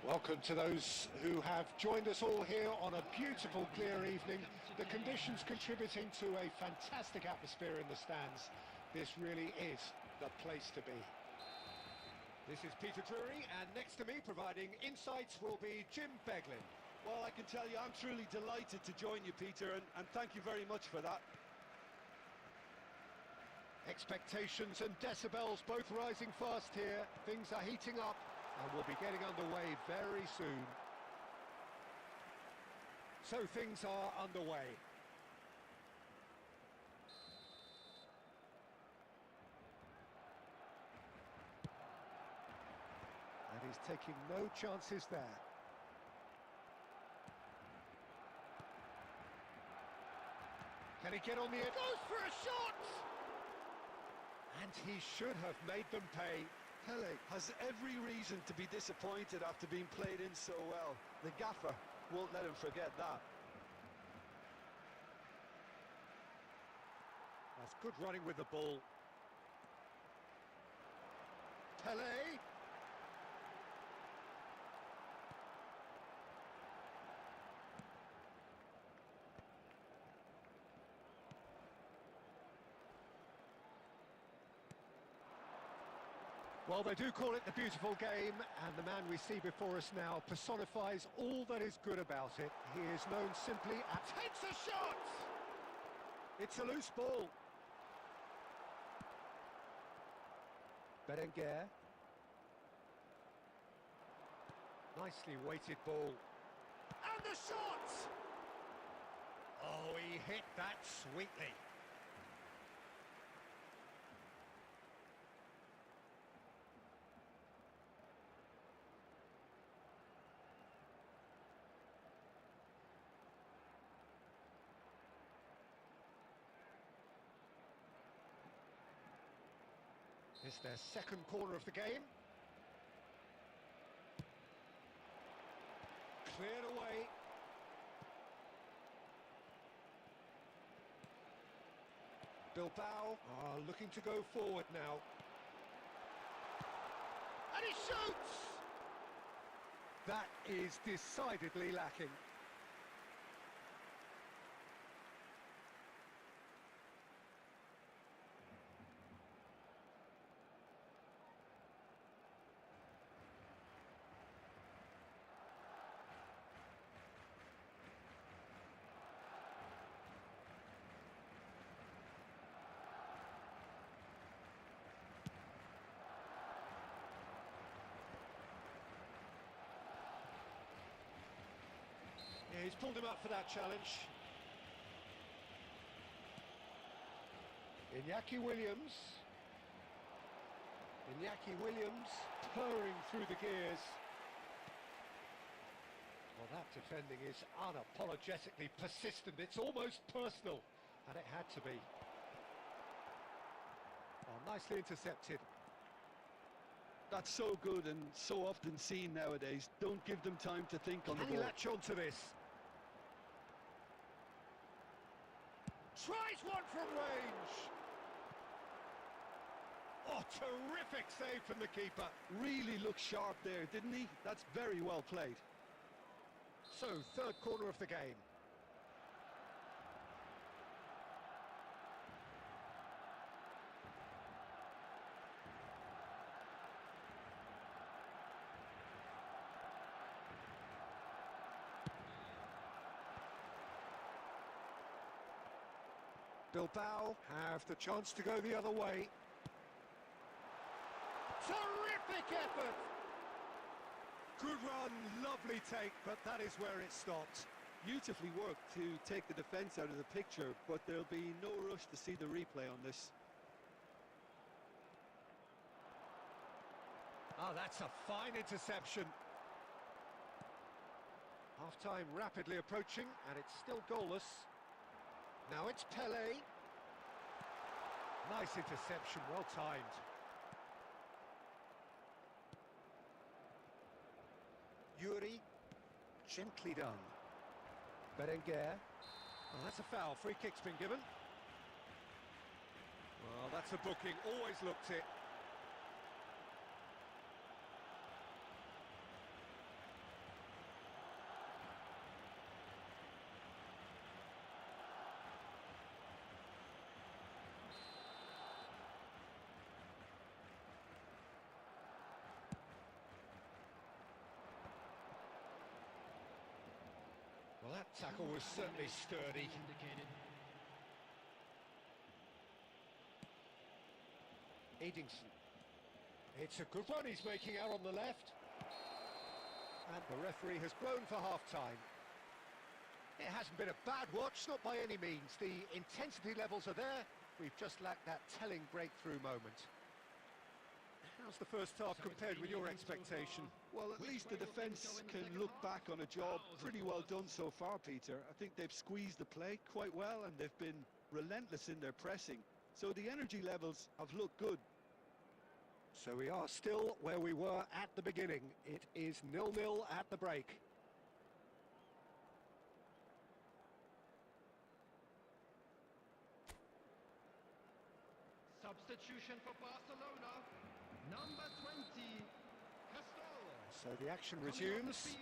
Welcome to those who have joined us all here on a beautiful, clear evening. The conditions contributing to a fantastic atmosphere in the stands. This really is the place to be. This is Peter Drury, and next to me, providing insights, will be Jim Beglin. Well, I can tell you, I'm truly delighted to join you, Peter, and thank you very much for that. Expectations and decibels both rising fast here. Things are heating up, and we'll be getting underway very soon. So things are underway. And he's taking no chances there. Can he get on the edge? Goes for a shot! And he should have made them pay. Pele has every reason to be disappointed after being played in so well. The gaffer won't let him forget that. That's good running with the ball. Pele. Well, they do call it the beautiful game, and the man we see before us now personifies all that is good about it. He is known simply as... Takes a shot! It's a loose ball. Berenguer. Nicely weighted ball. And the shot! Oh, he hit that sweetly. It's their second corner of the game. Cleared away. Bilbao are looking to go forward now. And he shoots! That is decidedly lacking. Yeah, he's pulled him up for that challenge. Iñaki Williams. Iñaki Williams purring through the gears. Well, that defending is unapologetically persistent. It's almost personal, and it had to be. Oh, nicely intercepted. That's so good and so often seen nowadays. Don't give them time to think on the ball. Can he latch on to this? Tries one from range. Oh, terrific save from the keeper. Really looked sharp there, didn't he? That's very well played. So, third corner of the game. Bilbao have the chance to go the other way. Terrific effort! Good run, lovely take, but that is where it stopped. Beautifully worked to take the defence out of the picture, but there'll be no rush to see the replay on this. Oh, that's a fine interception. Half-time rapidly approaching, and it's still goalless. Now it's Pele. Nice interception, well timed. Yuri, gently done. Berenguer. Oh, that's a foul. Free kick's been given. Well, that's a booking. Always looked it. Well, that tackle was certainly sturdy. Edingson. It's a good one he's making out on the left. And the referee has blown for half-time. It hasn't been a bad watch, not by any means. The intensity levels are there. We've just lacked that telling breakthrough moment. How's the first half compared with your expectation? Well, at least the defence can look back on a job pretty well done so far, Peter. I think they've squeezed the play quite well and they've been relentless in their pressing. So the energy levels have looked good. So we are still where we were at the beginning. It is 0-0 at the break. Substitution for Barcelona, number 20, Castolo. So the action resumes.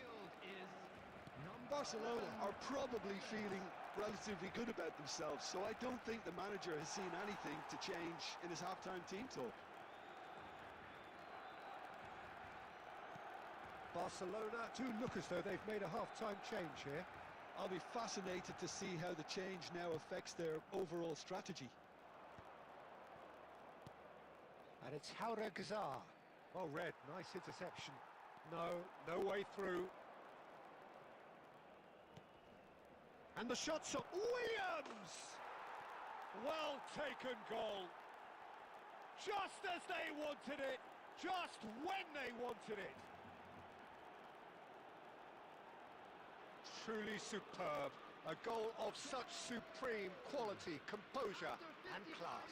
Barcelona are probably feeling relatively good about themselves, so I don't think the manager has seen anything to change in his half-time team talk. Barcelona do look as though they've made a half-time change here. I'll be fascinated to see how the change now affects their overall strategy. And it's Jauregui. Well read, nice interception. No way through. And the shot's up. Williams! Well taken goal. Just as they wanted it, just when they wanted it. Truly superb. A goal of such supreme quality, composure and class.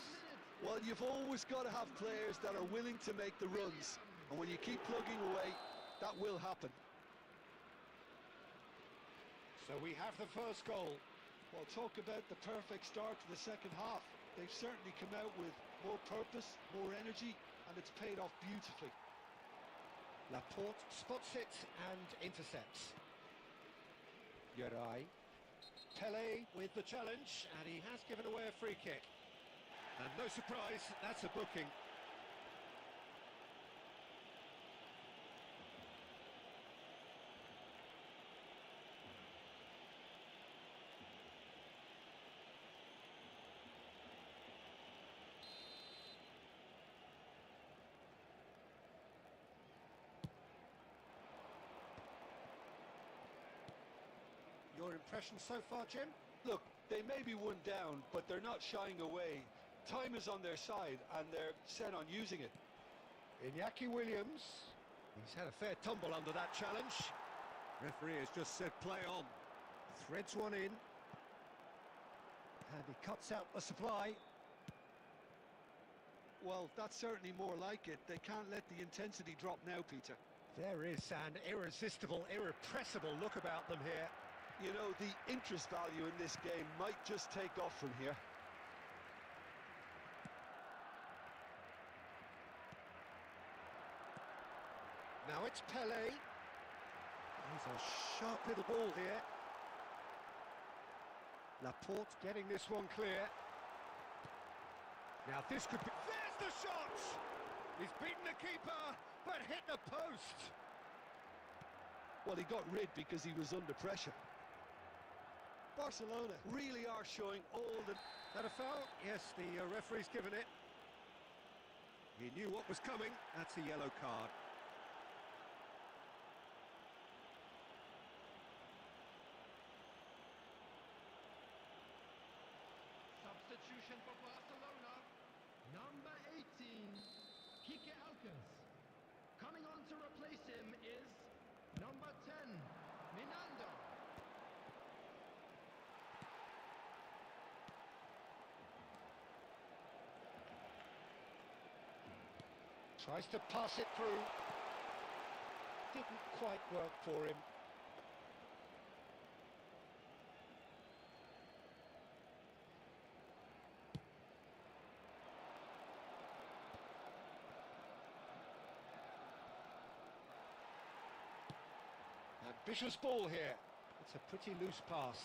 Well, you've always got to have players that are willing to make the runs. And when you keep plugging away, that will happen. So we have the first goal. Well, talk about the perfect start to the second half. They've certainly come out with more purpose, more energy, and it's paid off beautifully. Laporte spots it and intercepts. Yarai. Pele with the challenge, and he has given away a free kick. And no surprise, that's a booking. Your impression so far, Jim? Look, they may be one down, but they're not shying away. Time is on their side, and they're set on using it. Iñaki Williams. He's had a fair tumble under that challenge. Referee has just said play on. Threads one in. And he cuts out the supply. Well, that's certainly more like it. They can't let the intensity drop now, Peter. There is an irresistible, irrepressible look about them here. You know, the interest value in this game might just take off from here. Now it's Pele. He's a sharp little ball here. Laporte getting this one clear. Now this could be... There's the shot! He's beaten the keeper, but hit the post. Well, he got rid because he was under pressure. Barcelona really are showing all the... That a foul? Yes, the referee's given it. He knew what was coming. That's a yellow card. Substitution for Barcelona. Number 18, Kike Alkes. Coming on to replace him is number 10, Minando. Tries to pass it through. Didn't quite work for him. Ambitious ball here. It's a pretty loose pass.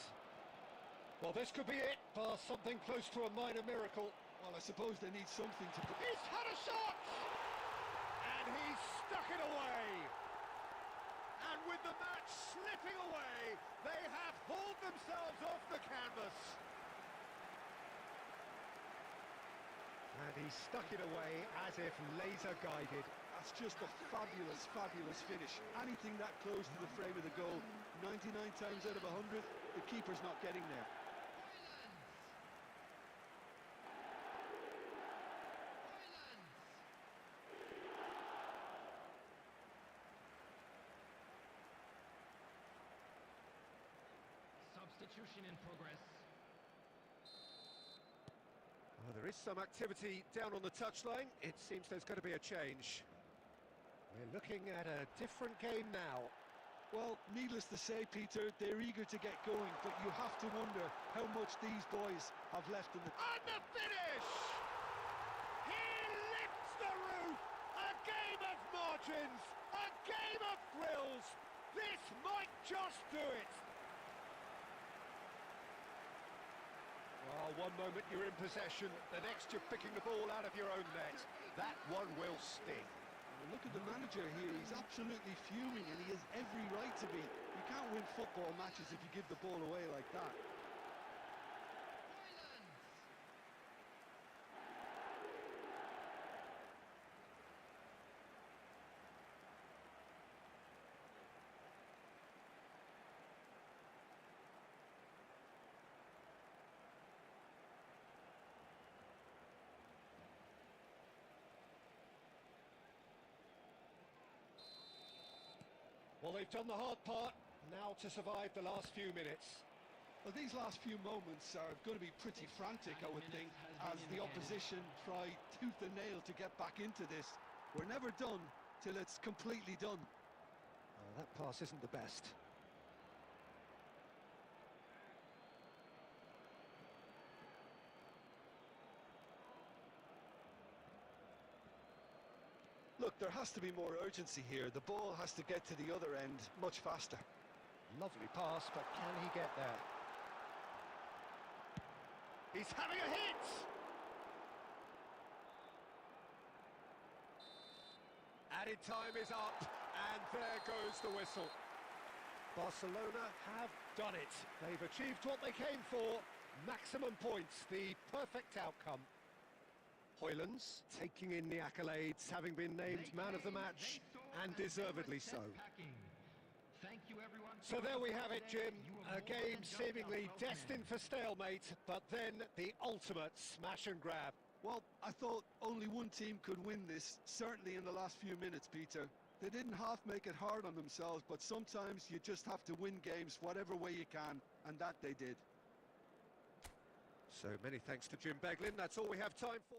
Well, this could be it. Pass something close to a minor miracle. Well, I suppose they need something to... He's had a shot! And he's stuck it away. And with the match slipping away, they have hauled themselves off the canvas. And he stuck it away as if laser guided. That's just a fabulous, fabulous finish. Anything that close to the frame of the goal, 99 times out of 100, the keeper's not getting there. Substitution in progress. Well, there is some activity down on the touchline. It seems there's going to be a change. We're looking at a different game now. Well, needless to say, Peter, they're eager to get going, but you have to wonder how much these boys have left in the... And the finish! He lifts the roof! A game of margins! A game of thrills! This might just do it! Well, one moment you're in possession, the next you're picking the ball out of your own net. That one will sting. Look at the manager here, he's absolutely fuming and he has every right to be. You can't win football matches if you give the ball away like that. Well, they've done the hard part, now to survive the last few minutes. Well, these last few moments are going to be pretty frantic, I would think, as the opposition try tooth and nail to get back into this. We're never done till it's completely done. Oh, that pass isn't the best. Look, there has to be more urgency here. The ball has to get to the other end much faster. Lovely pass, but can he get there? He's having a hit! Added time is up, and there goes the whistle. Barcelona have done it. They've achieved what they came for. Maximum points, the perfect outcome. Hoylands taking in the accolades, having been named man of the match, and deservedly so. Thank you, everyone. So there we have it, Jim. A game seemingly destined for stalemate, but then the ultimate smash and grab. Well, I thought only one team could win this, certainly in the last few minutes, Peter. They didn't half make it hard on themselves, but sometimes you just have to win games whatever way you can, and that they did. So many thanks to Jim Beglin. That's all we have time for.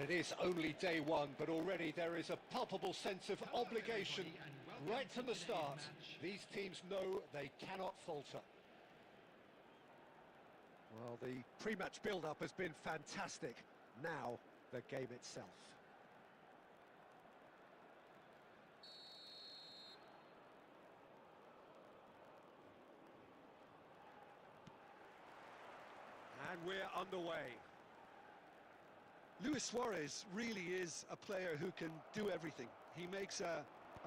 Well, it is only day one, but already there is a palpable sense of obligation right from the start. These teams know they cannot falter. Well, the pre-match build-up has been fantastic. Now, the game itself. And we're underway. Luis Suarez really is a player who can do everything. He makes a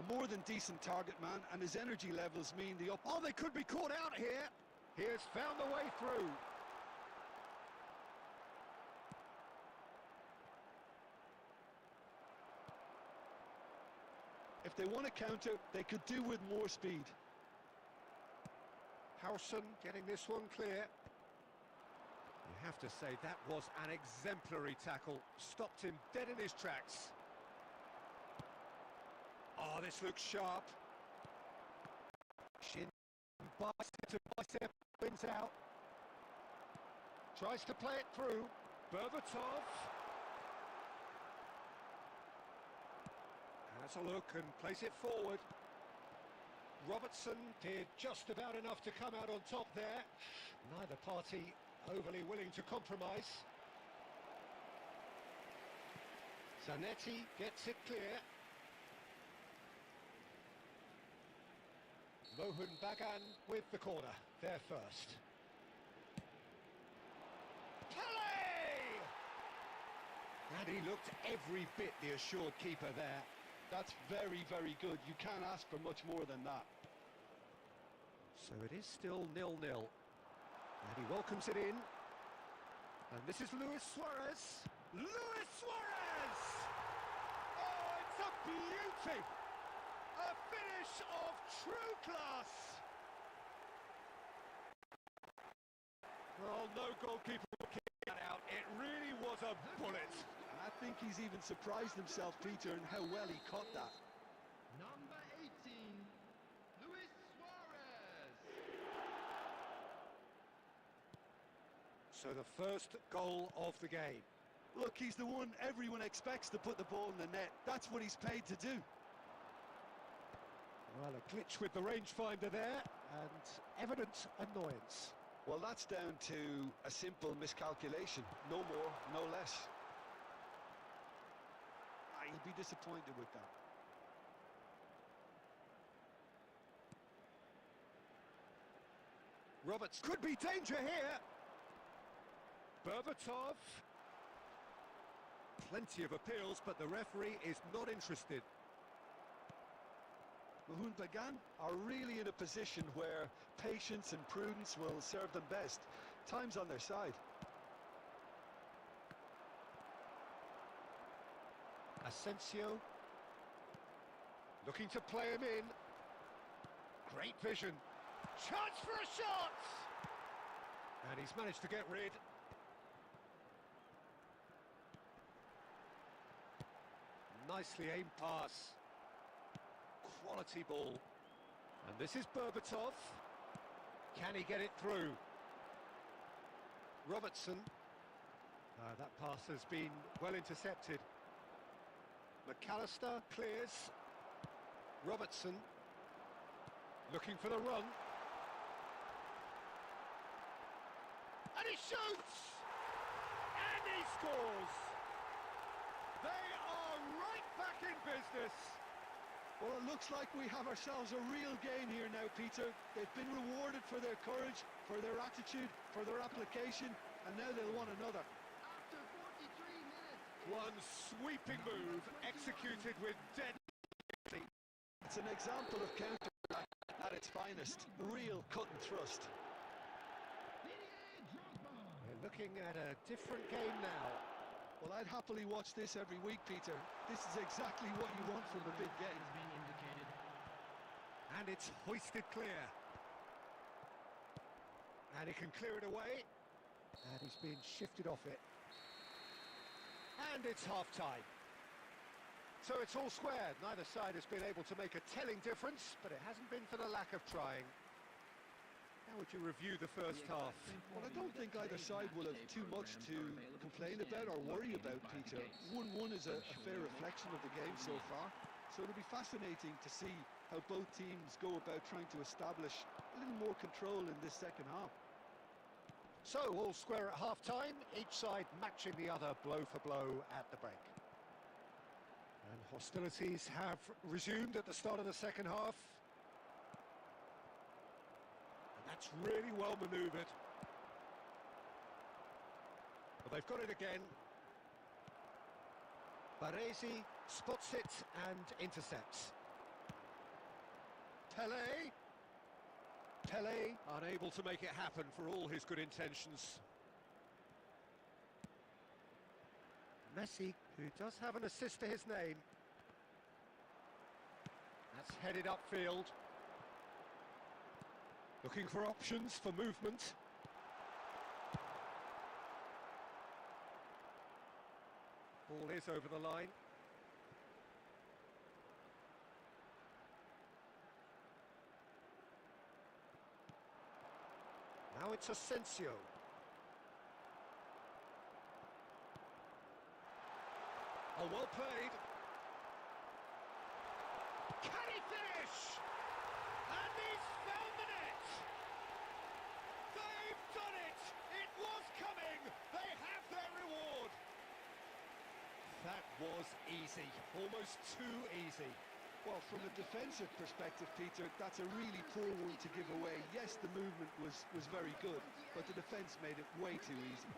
more than decent target man, and his energy levels mean the... Oh, they could be caught out here. He has found a way through. If they want to counter, they could do with more speed. Howson getting this one clear. You have to say that was an exemplary tackle. Stopped him dead in his tracks. Oh, this looks sharp. Shin, bicep to bicep, wins out. Tries to play it through. Berbatov. Has a look and plays it forward. Robertson did just about enough to come out on top there. Neither party overly willing to compromise. Zanetti gets it clear. Mohun Bagan with the corner, there first. Pele! And he looked every bit the assured keeper there. That's very, very good. You can't ask for much more than that. So it is still 0-0. And he welcomes it in. And this is Luis Suarez. Luis Suarez! Oh, it's a beauty! A finish of true class! Well, no goalkeeper will kick that out. It really was a bullet. I think he's even surprised himself, Peter, in how well he caught that. Number 18, Luis Suarez. So the first goal of the game. Look, he's the one everyone expects to put the ball in the net. That's what he's paid to do. Well, a glitch with the rangefinder there, and evident annoyance. Well, that's down to a simple miscalculation. No more, no less. He'd be disappointed with that. Roberts could be danger here. Berbatov. Plenty of appeals, but the referee is not interested. Mohun Bagan are really in a position where patience and prudence will serve them best. Time's on their side. Asensio. Looking to play him in. Great vision. Chance for a shot! And he's managed to get rid. Nicely aimed pass. Quality ball. And this is Berbatov. Can he get it through? Robertson. That pass has been well intercepted. McAllister clears. Robertson looking for the run. And he shoots! And he scores! They are right back in business. Well, it looks like we have ourselves a real game here now, Peter. They've been rewarded for their courage, for their attitude, for their application, and now they'll want another. After 43 minutes. One sweeping move executed with deadly. It's an example of counter-attack at its finest. Real cut and thrust. We're looking at a different game now. Well, I'd happily watch this every week, Peter. This is exactly what you want from a big game. Is being indicated. And it's hoisted clear. And he can clear it away. And he's been shifted off it. And it's half-time. So it's all squared. Neither side has been able to make a telling difference, but it hasn't been for the lack of trying. How would you review the first half? Well, I don't think either side will have too much to complain about or worry about, Peter. 1-1 is a fair reflection of the game so far. So it'll be fascinating to see how both teams go about trying to establish a little more control in this second half. So, all square at half-time, each side matching the other blow for blow at the break. And hostilities have resumed at the start of the second half. And that's really well manoeuvred. Well, they've got it again. Baresi spots it and intercepts. Pele unable to make it happen for all his good intentions. Messi, who does have an assist to his name. That's headed upfield. Looking for options for movement. Ball is over the line. Now it's Asensio. Oh, well played. Can he finish? And he's found the net. They've done it. It was coming. They have their reward. That was easy. Almost too easy. Well, from a defensive perspective, Peter, that's a really poor one to give away. Yes, the movement was very good, but the defence made it way too easy.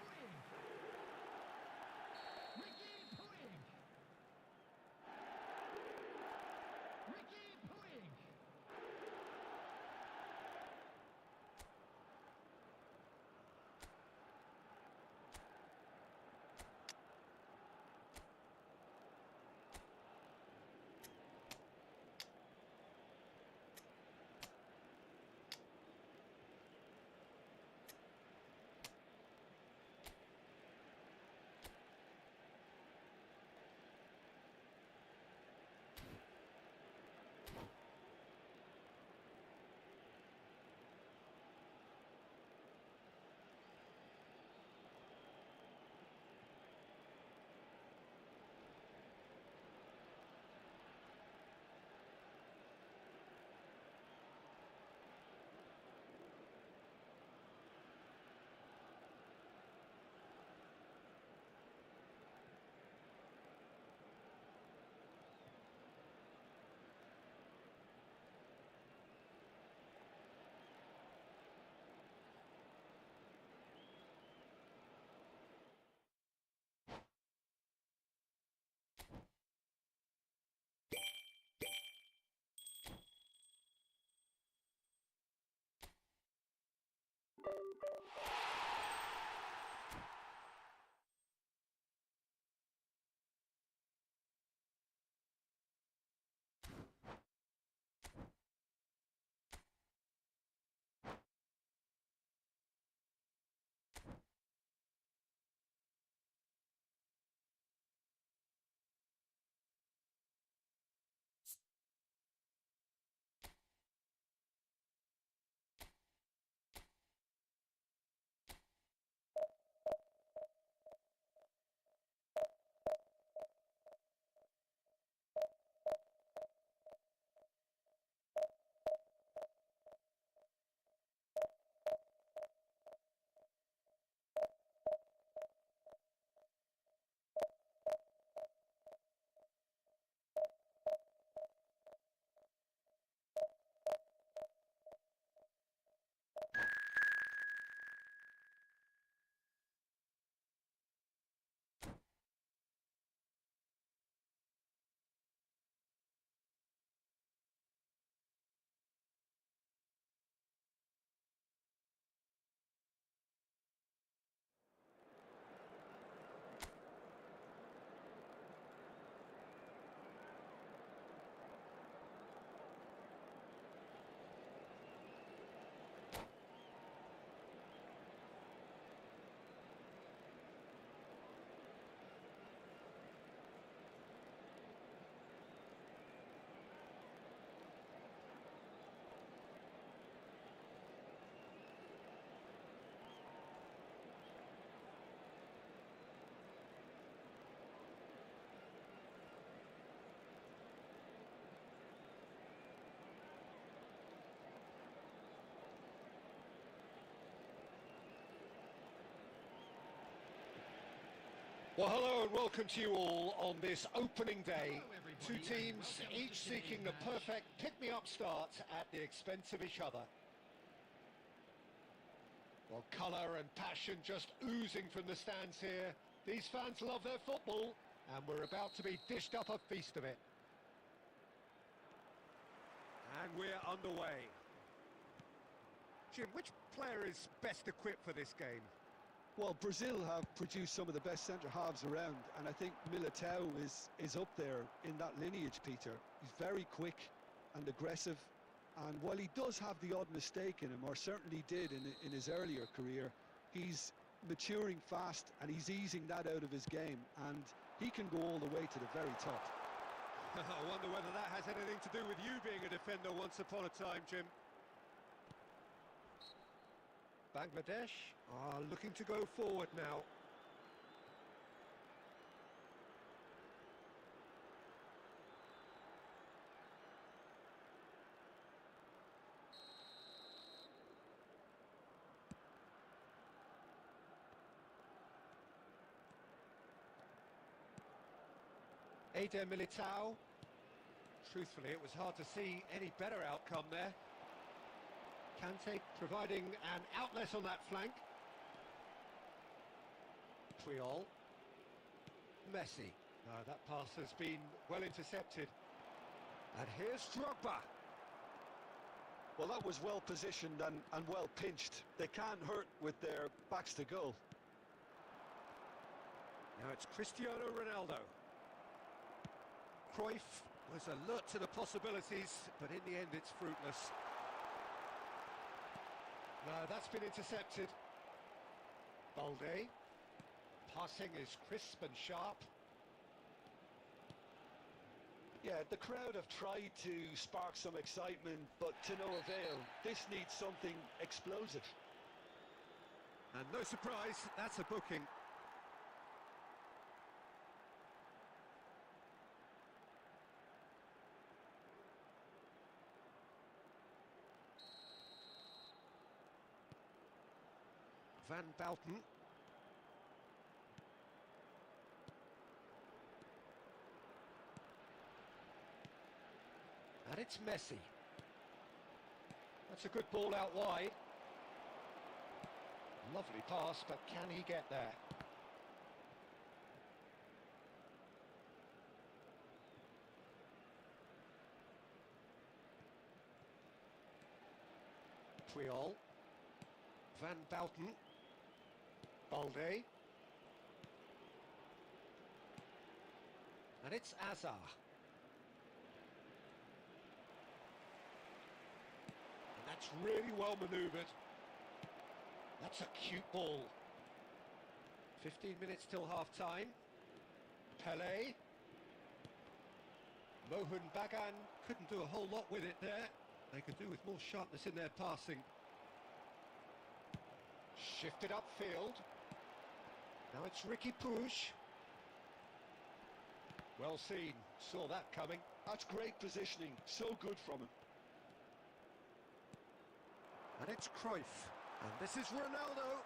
Well, hello and welcome to you all on this opening day. Two teams, each seeking the perfect pick-me-up start at the expense of each other. Well, colour and passion just oozing from the stands here. These fans love their football, and we're about to be dished up a feast of it. And we're underway. Jim, which player is best equipped for this game? Well, Brazil have produced some of the best centre-halves around, and I think Militao is up there in that lineage, Peter. He's very quick and aggressive, and while he does have the odd mistake in him, or certainly did in his earlier career, he's maturing fast and he's easing that out of his game, and he can go all the way to the very top. I wonder whether that has anything to do with you being a defender once upon a time, Jim. Bangladesh are looking to go forward now. Eder Militao. Truthfully, it was hard to see any better outcome there. Kante providing an outlet on that flank. Puyol. Messi. That pass has been well intercepted. And here's Drogba. Well, that was well positioned and well pinched. They can't hurt with their backs to goal. Now it's Cristiano Ronaldo. Cruyff was alert to the possibilities, but in the end it's fruitless. No, that's been intercepted. Balde. Passing is crisp and sharp. Yeah, the crowd have tried to spark some excitement, but to no avail. This needs something explosive. And no surprise, that's a booking. Van Bouten. And it's Messi. That's a good ball out wide. Lovely pass, but can he get there? Puyol. Van Bouten. Balde. And it's Azar. And that's really well manoeuvred. That's a cute ball. 15 minutes till half-time. Pelé. Mohun Bagan couldn't do a whole lot with it there. They could do with more sharpness in their passing. Shifted upfield. Now it's Ricky Puig. Well seen, saw that coming. That's great positioning, so good from him. And it's Cruyff. And this is Ronaldo.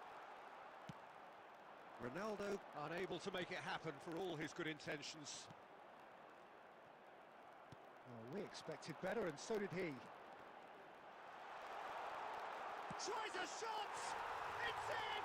Ronaldo unable to make it happen for all his good intentions. Well, we expected better, and so did he. Tries a shot! It's in!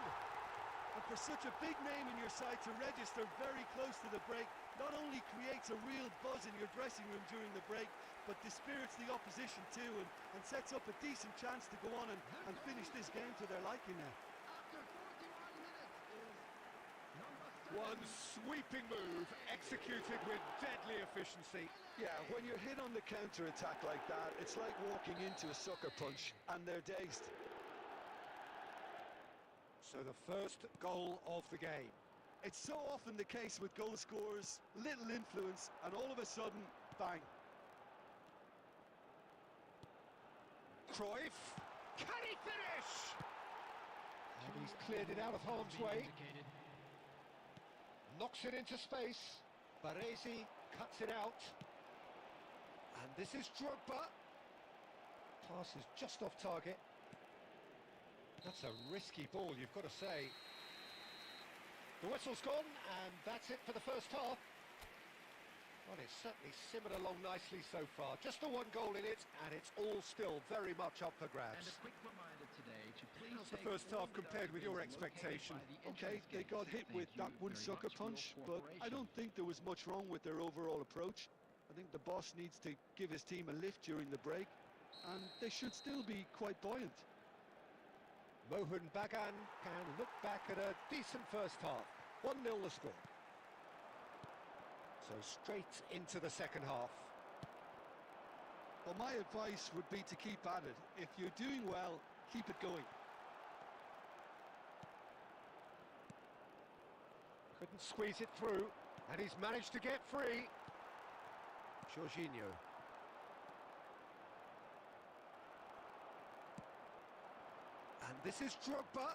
And for such a big name in your side to register very close to the break, not only creates a real buzz in your dressing room during the break, but dispirits the opposition too, and sets up a decent chance to go on and finish this game to their liking now. After 41 minutes is number 7. One sweeping move, executed with deadly efficiency. Yeah, when you're hit on the counter-attack like that, it's like walking into a sucker punch, and they're dazed. So the first goal of the game. It's so often the case with goal scorers, little influence, and all of a sudden, bang. Cruyff, can he finish? And he's cleared it out of harm's way. Knocks it into space. Baresi cuts it out. And this is Drogba. Pass is just off target. That's a risky ball, you've got to say. The whistle's gone, and that's it for the first half. Well, it's certainly simmered along nicely so far. Just the one goal in it, and it's all still very much up for grabs. And a quick reminder today to please How's the take first all half compared with your deductibles located expectation? by the Okay, entrance they gates. got hit Thank with that you one very sucker much for your punch, but I don't cooperation. think there was much wrong with their overall approach. I think the boss needs to give his team a lift during the break, and they should still be quite buoyant. Mohun Bagan can look back at a decent first half. 1-0 the score. So straight into the second half. Well, my advice would be to keep at it. If you're doing well, keep it going. Couldn't squeeze it through, and he's managed to get free. Jorginho. And this is Drogba.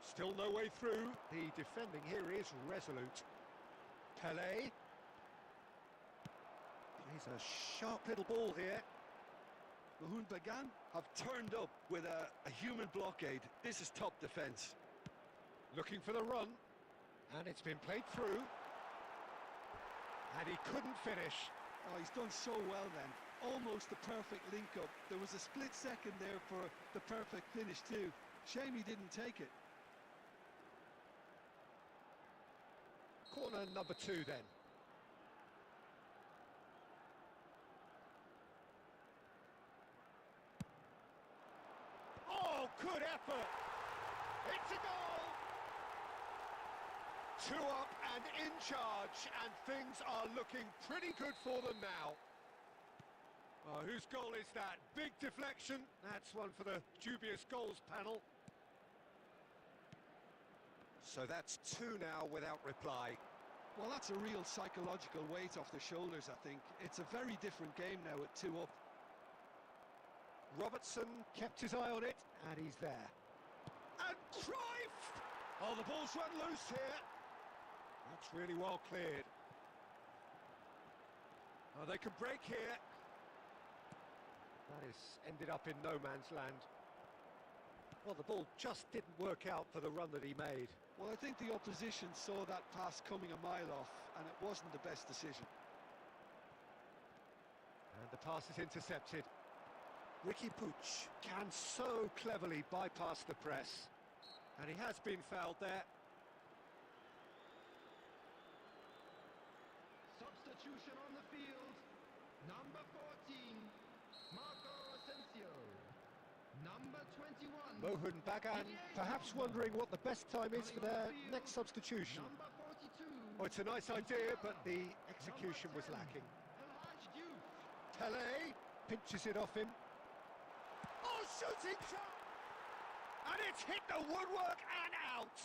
Still no way through. The defending here is resolute. Pelé. He's a sharp little ball here. Mohun Bagan have turned up with a human blockade. This is top defence. Looking for the run. And it's been played through. And he couldn't finish. Oh, he's done so well then. Almost the perfect link-up. There was a split second there for the perfect finish too. Shame he didn't take it. Corner number 2 then. Oh, good effort! It's a goal! 2 up and in charge, and things are looking pretty good for them now. Oh, whose goal is that? Big deflection. That's one for the dubious goals panel. So that's 2 now without reply. Well, that's a real psychological weight off the shoulders, I think. It's a very different game now at 2 up. Robertson kept his eye on it, and he's there. And Cruyff! Oh, the ball's run loose here. That's really well cleared. Oh, they can break here. That has ended up in no man's land. Well, the ball just didn't work out for the run that he made. Well, I think the opposition saw that pass coming a mile off, and it wasn't the best decision. And the pass is intercepted. Ricky Puig can so cleverly bypass the press. And he has been fouled there. Substitution on the field. Number 14, Marco Asensio. Number 21. Mohun Bagan perhaps wondering what the best time is for their next substitution. Number 42. Oh, it's a nice idea, but the execution was lacking. Pelé pinches it off him. Oh, shooting shot! And it's hit the woodwork and out!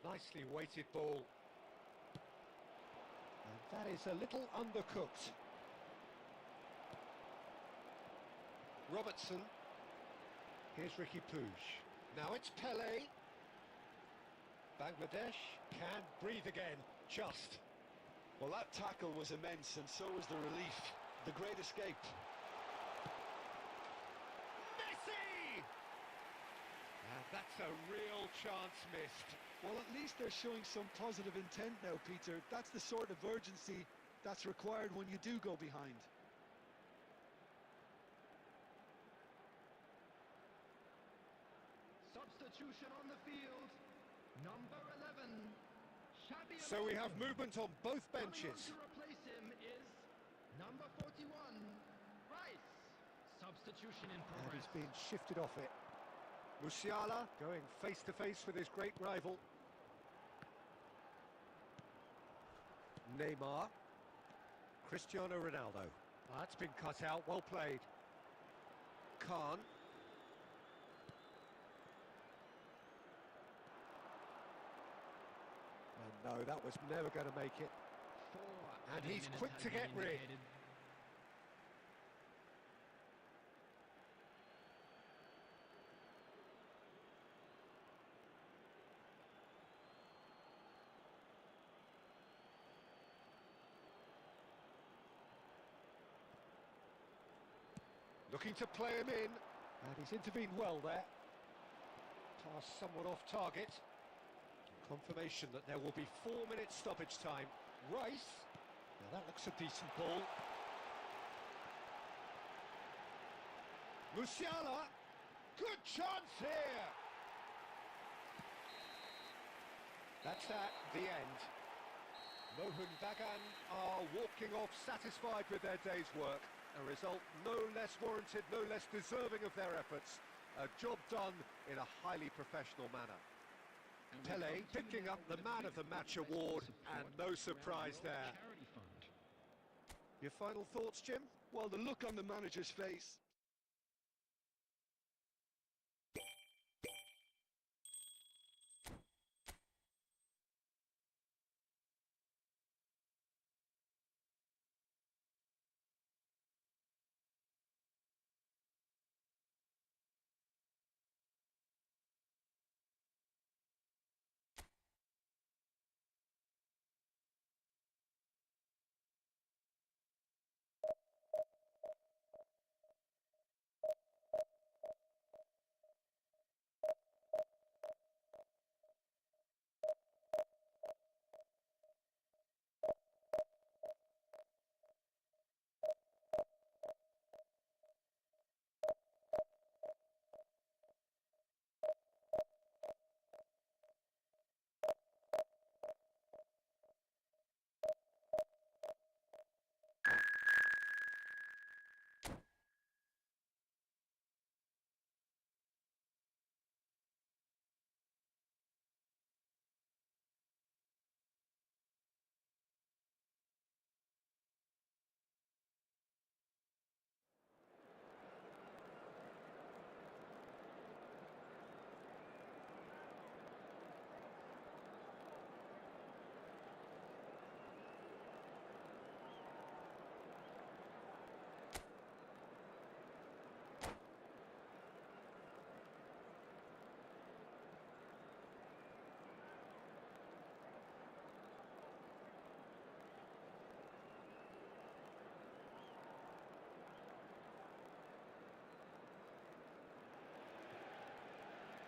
Nicely weighted ball. And that is a little undercooked. Robertson. Here's Ricky Puig. Now it's Pelé. Bangladesh can breathe again, just. Well, that tackle was immense, and so was the relief. The great escape. Messi! And that's a real chance missed. Well, at least they're showing some positive intent now, Peter. That's the sort of urgency that's required when you do go behind. Substitution on the field. Number 11. Xabi So we have Alonso. movement on both Coming on benches. to replace him is number 41, Rice. Substitution in And progress. he's been shifted off it. Musiala going face to face with his great rival. Neymar. Cristiano Ronaldo. That's been cut out, well played. Khan. And no, that was never going to make it. 4 And he's minutes quick has to been get rid. indicated. Looking to play him in. And he's intervened well there. Pass somewhat off target. Confirmation that there will be 4 minutes stoppage time. Rice. Now that looks a decent ball. Musiala. Good chance here. That's at the end. Mohun Bagan are walking off satisfied with their day's work. A result no less warranted, no less deserving of their efforts. A job done in a highly professional manner. Pele picking up the Man of the Match award, and no surprise there. Your final thoughts, Jim? Well, the look on the manager's face.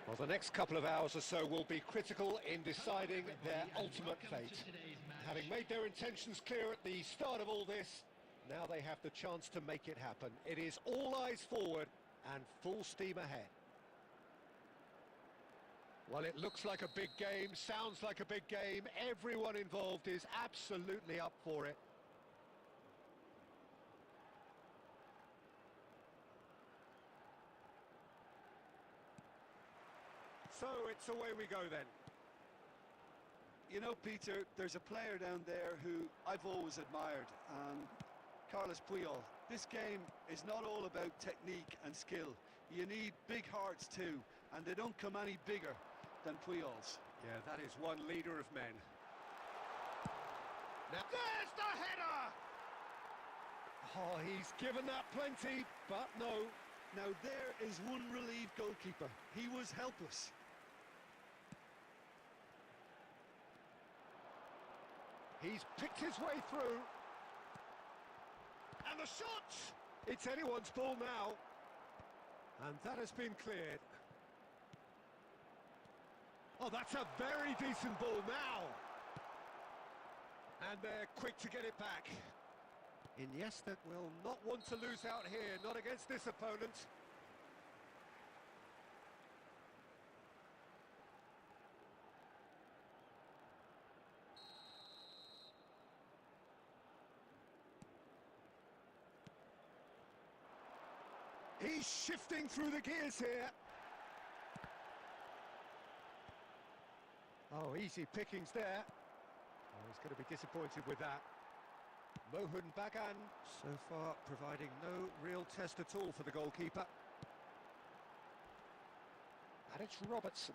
Well, the next couple of hours or so will be critical in deciding their ultimate fate. Having made their intentions clear at the start of all this, now they have the chance to make it happen. It is all eyes forward and full steam ahead. Well, it looks like a big game, sounds like a big game. Everyone involved is absolutely up for it. So it's away we go then. You know, Peter, there's a player down there who I've always admired, Carlos Puyol. This game is not all about technique and skill. You need big hearts too, and they don't come any bigger than Puyol's. Yeah, that is one leader of men. Now, there's the header! Oh, he's given that plenty, but no. Now there is one relieved goalkeeper. He was helpless. He's picked his way through. And the shot! It's anyone's ball now. And that has been cleared. Oh, that's a very decent ball now. And they're quick to get it back. Iniesta will not want to lose out here, not against this opponent. He's shifting through the gears here. Oh, easy pickings there. Oh, he's going to be disappointed with that. Mohun Bagan, so far providing no real test at all for the goalkeeper. And it's Robertson.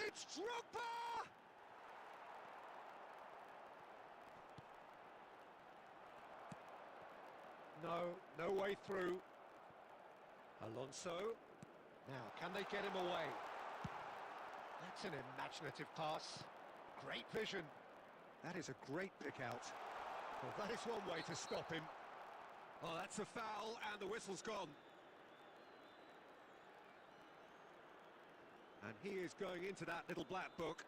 It's Drogba! No way through. Alonso. Now, can they get him away? That's an imaginative pass. Great vision. That is a great pick out. Well, that is one way to stop him. Oh, that's a foul, and the whistle's gone. And he is going into that little black book.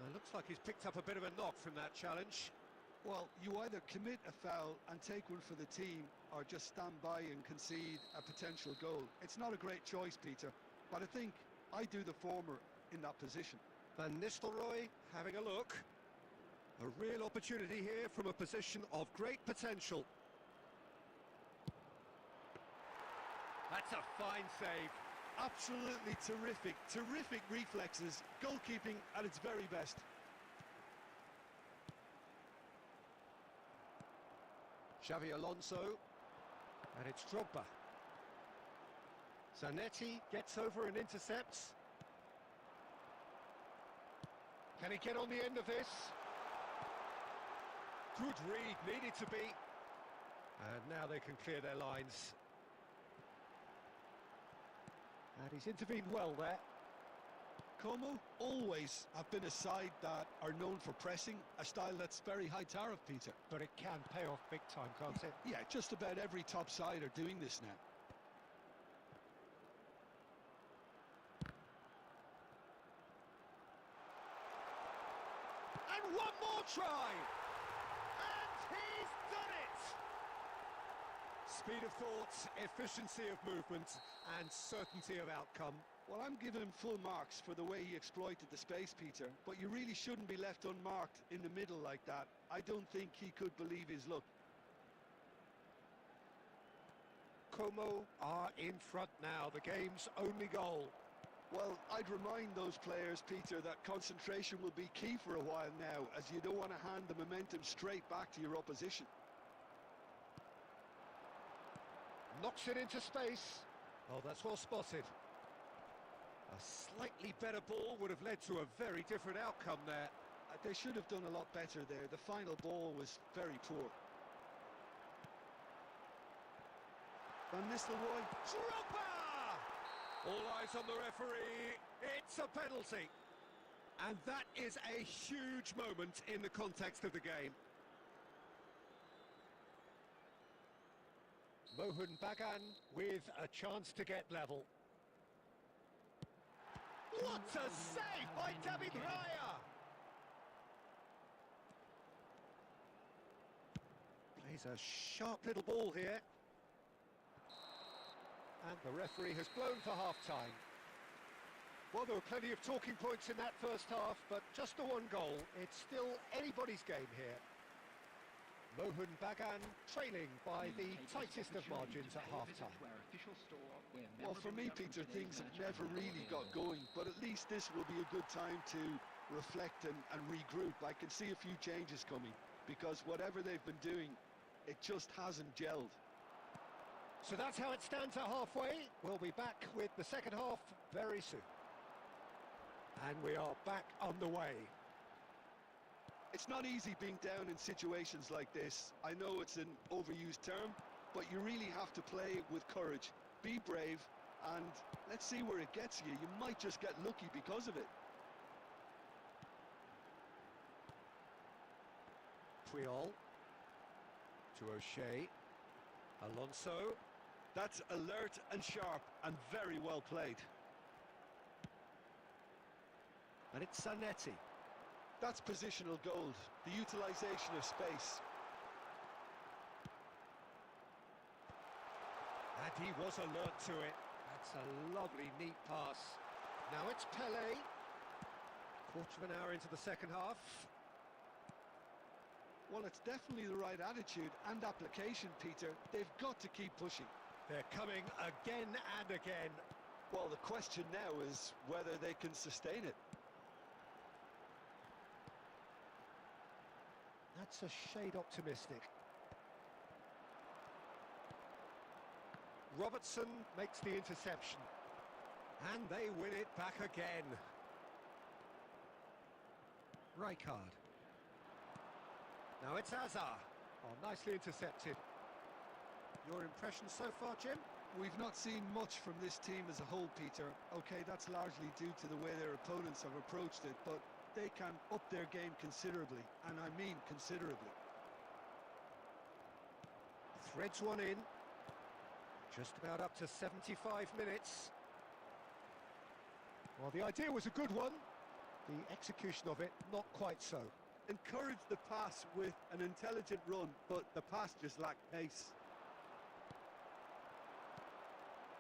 And looks like he's picked up a bit of a knock from that challenge. Well, you either commit a foul and take one for the team, or just stand by and concede a potential goal. It's not a great choice, Peter, but I think I do the former in that position. Van Nistelrooy having a look. A real opportunity here from a position of great potential. That's a fine save. Absolutely terrific, terrific reflexes, goalkeeping at its very best. Xavi Alonso, and it's Drogba. Zanetti gets over and intercepts. Can he get on the end of this? Good read, needed to be. And now they can clear their lines. And he's intervened well there. Como always have been a side that are known for pressing, a style that's very high tariff, Peter. But it can pay off big time, can't it? Yeah, just about every top side are doing this now. And one more try! And he's done it! Speed of thought, efficiency of movement, and certainty of outcome. Well, I'm giving him full marks for the way he exploited the space, Peter, but you really shouldn't be left unmarked in the middle like that. I don't think he could believe his luck. Como are in front now, the game's only goal. Well, I'd remind those players, Peter, that concentration will be key for a while now, as you don't want to hand the momentum straight back to your opposition. Knocks it into space. Oh, that's well spotted. A slightly better ball would have led to a very different outcome there. They should have done a lot better there. The final ball was very poor. Van Nistelrooy. Drogba! All eyes on the referee. It's a penalty. And that is a huge moment in the context of the game. Mohun Bagan with a chance to get level. What a save by David Raya! Plays a sharp little ball here. And the referee has blown for half-time. Well, there were plenty of talking points in that first half, but just the one goal. It's still anybody's game here. Mohun Bagan trailing by the tightest of margins at half-time. Well, for me, Peter, things have never really got going, but at least this will be a good time to reflect and regroup. I can see a few changes coming, because whatever they've been doing, it just hasn't gelled. So that's how it stands at halfway. We'll be back with the second half very soon. And we are back underway. It's not easy being down in situations like this. I know it's an overused term, but you really have to play with courage. Be brave, and let's see where it gets you. You might just get lucky because of it. Puyol to O'Shea. Alonso. That's alert and sharp and very well played. And it's Zanetti. That's positional gold, the utilisation of space. And he was alert to it. That's a lovely, neat pass. Now it's Pelé. Quarter of an hour into the second half. Well, it's definitely the right attitude and application, Peter. They've got to keep pushing. They're coming again and again. Well, the question now is whether they can sustain it. That's a shade optimistic. Robertson makes the interception. And they win it back again. Rijkaard. Now it's Hazard. Oh, nicely intercepted. Your impression so far, Jim? We've not seen much from this team as a whole, Peter. Okay, that's largely due to the way their opponents have approached it, but they can up their game considerably, and I mean considerably. Threads one in. Just about up to 75 minutes. Well, the idea was a good one. The execution of it, not quite so. Encouraged the pass with an intelligent run, but the pass just lacked pace.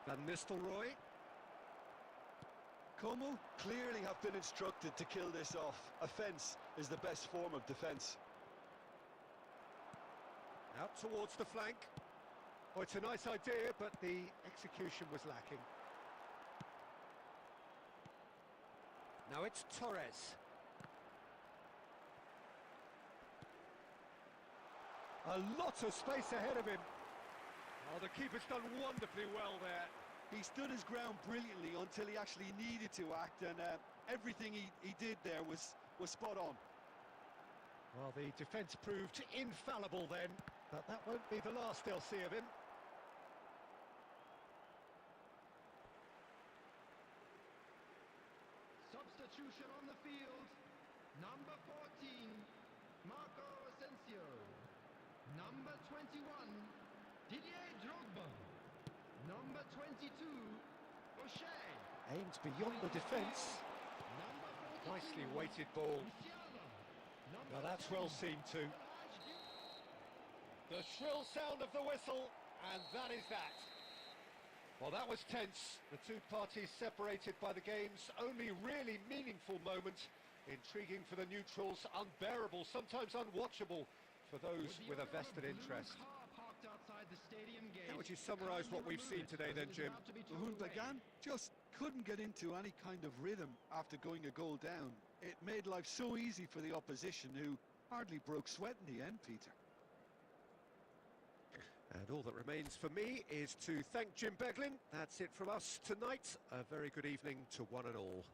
Van Nistelrooy. Como clearly have been instructed to kill this off. Offence is the best form of defence. Out towards the flank. Oh, it's a nice idea, but the execution was lacking. Now it's Torres. A lot of space ahead of him. Oh, the keeper's done wonderfully well there. He stood his ground brilliantly until he actually needed to act, and everything he did there was spot on. Well, the defence proved infallible then, but that won't be the last they'll see of him. Substitution on the field. Number 14, Marco Asensio. Number 21, Didier Drogba. Number 22, O'Shea. Aimed beyond the defence. Number 42, Nicely weighted ball. Musiala. Now that's well seen too. The shrill sound of the whistle, and that is that. Well, that was tense. The two parties separated by the game's only really meaningful moment. Intriguing for the neutrals, unbearable, sometimes unwatchable for those with a vested interest. How would you summarise what we've seen today then, Jim? Gundogan just couldn't get into any kind of rhythm after going a goal down. It made life so easy for the opposition, who hardly broke sweat in the end, Peter. And all that remains for me is to thank Jim Beglin. That's it from us tonight. A very good evening to one and all.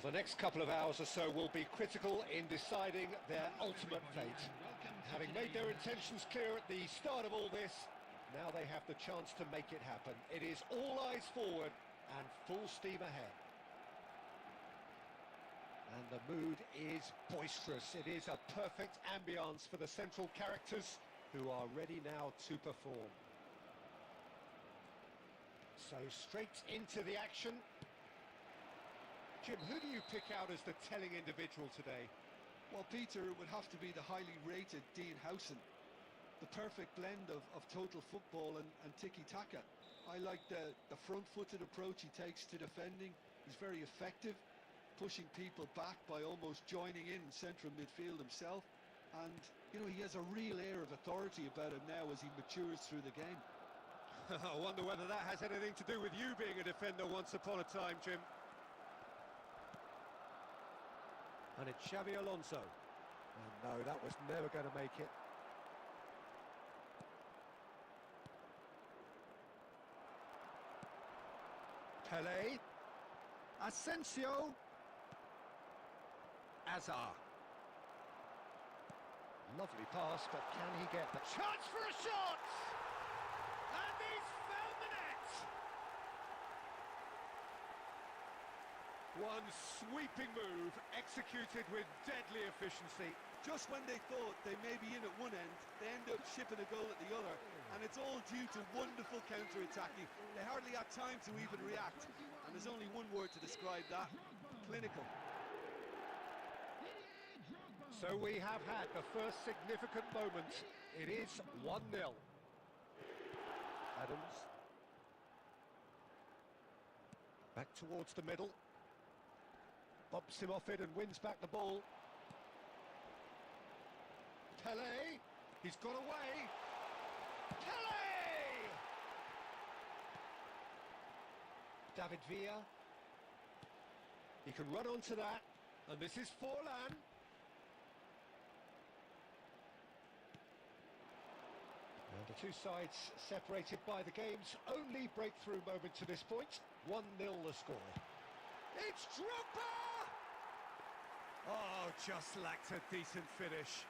the next couple of hours or so will be critical in deciding their ultimate fate. Having made their intentions clear at the start of all this, now they have the chance to make it happen. It is all eyes forward and full steam ahead. And the mood is boisterous. It is a perfect ambience for the central characters who are ready now to perform. So straight into the action. Jim, who do you pick out as the telling individual today? Well, Peter, it would have to be the highly rated Dean Howson. The perfect blend of total football and tiki-taka. I like the front-footed approach he takes to defending. He's very effective, pushing people back by almost joining in central midfield himself. And, you know, he has a real air of authority about him now as he matures through the game. I wonder whether that has anything to do with you being a defender once upon a time, Jim. And it's Xabi Alonso. And no, that was never going to make it. Pele. Asensio. Azar. Lovely pass, but can he get the chance for a shot? And he's found the net! One sweeping move, executed with deadly efficiency. Just when they thought they may be in at one end, they end up shipping a goal at the other, and it's all due to wonderful counter-attacking. They hardly had time to even react, and there's only one word to describe that: clinical. So we have had the first significant moment. It is 1-0. Adams. Back towards the middle. Bumps him off it and wins back the ball. Pele. He's got away. Pele! David Villa. He can run onto that. And this is Forlan. And the two sides separated by the game's only breakthrough moment to this point. 1-0 the score. It's Drogba! Oh, just lacked a decent finish.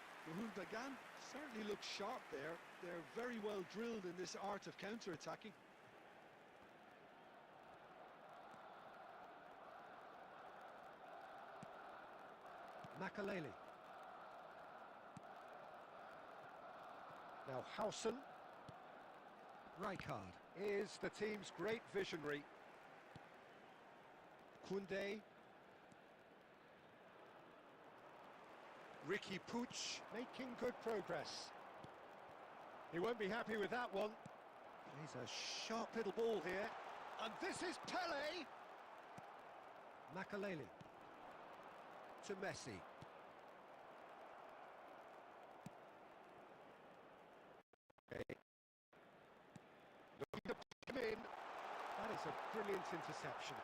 Bagan certainly looks sharp there. They're very well drilled in this art of counter-attacking. Makaleli. Now Howson. Rijkaard is the team's great visionary. Koundé. Ricky Puig making good progress. He won't be happy with that one. He's a sharp little ball here. And this is Pele. Makaleli. To Messi. Okay. Looking to put him in. That is a brilliant interception.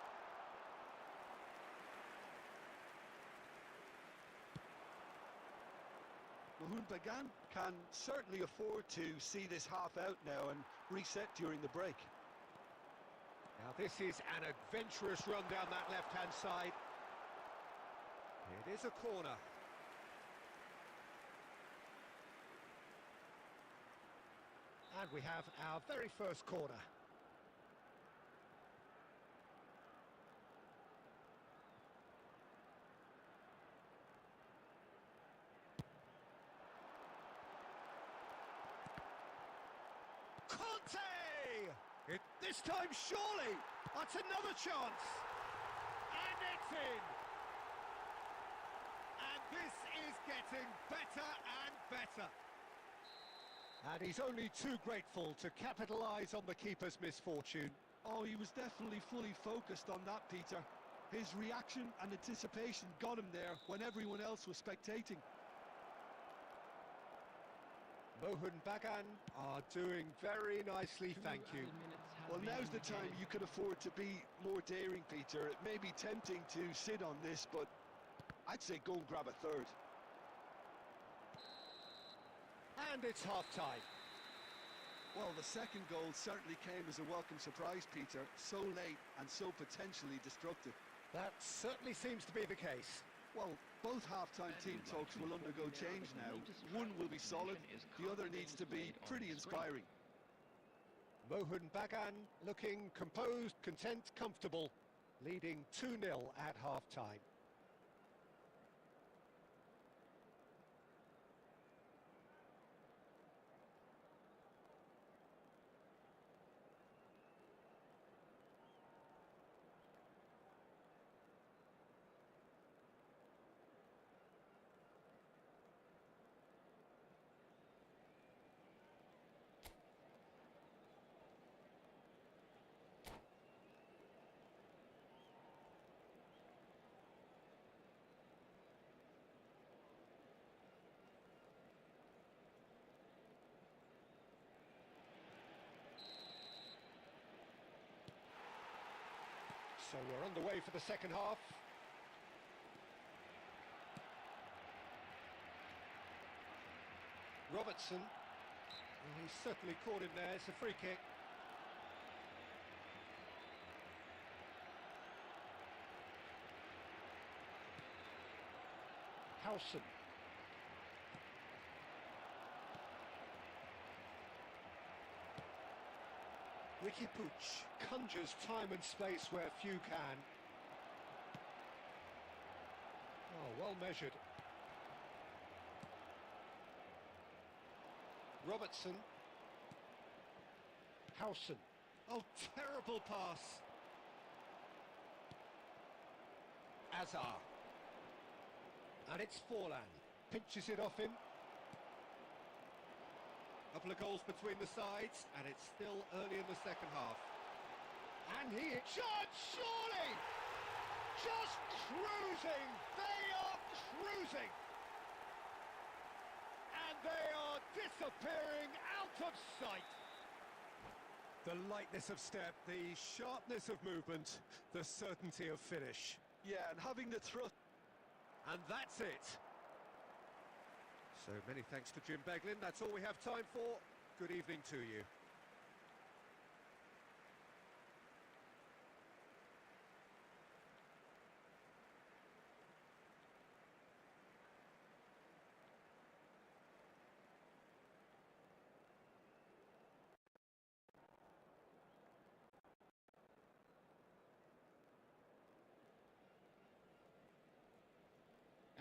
Bagan can certainly afford to see this half out now and reset during the break. Now this is an adventurous run down that left-hand side. It is a corner. And we have our very first corner. This time, surely! That's another chance! And it's in! And this is getting better and better. And he's only too grateful to capitalise on the keeper's misfortune. Oh, he was definitely fully focused on that, Peter. His reaction and anticipation got him there when everyone else was spectating. Bagan are doing very nicely, thank you. Well, now's the time you can afford to be more daring, Peter. It may be tempting to sit on this, but I'd say go and grab a third. And it's half-time. Well, the second goal certainly came as a welcome surprise, Peter. So late and so potentially destructive. That certainly seems to be the case. Well, both half-time team talks will undergo change now. One will be solid, the other needs to be pretty inspiring. Mohun Bagan looking composed, content, comfortable, leading 2-0 at half-time. So we're underway for the second half. Robertson. Well, he's certainly caught him there. It's a free kick. Howson. Ricky Pooch conjures time and space where few can. Oh, well measured. Robertson. Howson. Oh, terrible pass. Azar. And it's Forlan. Pinches it off him. Couple of goals between the sides, and it's still early in the second half. And he shot, surely! Just cruising! They are cruising! And they are disappearing out of sight! The lightness of step, the sharpness of movement, the certainty of finish. Yeah, and having the thrust. And that's it. So many thanks to Jim Beglin. That's all we have time for. Good evening to you.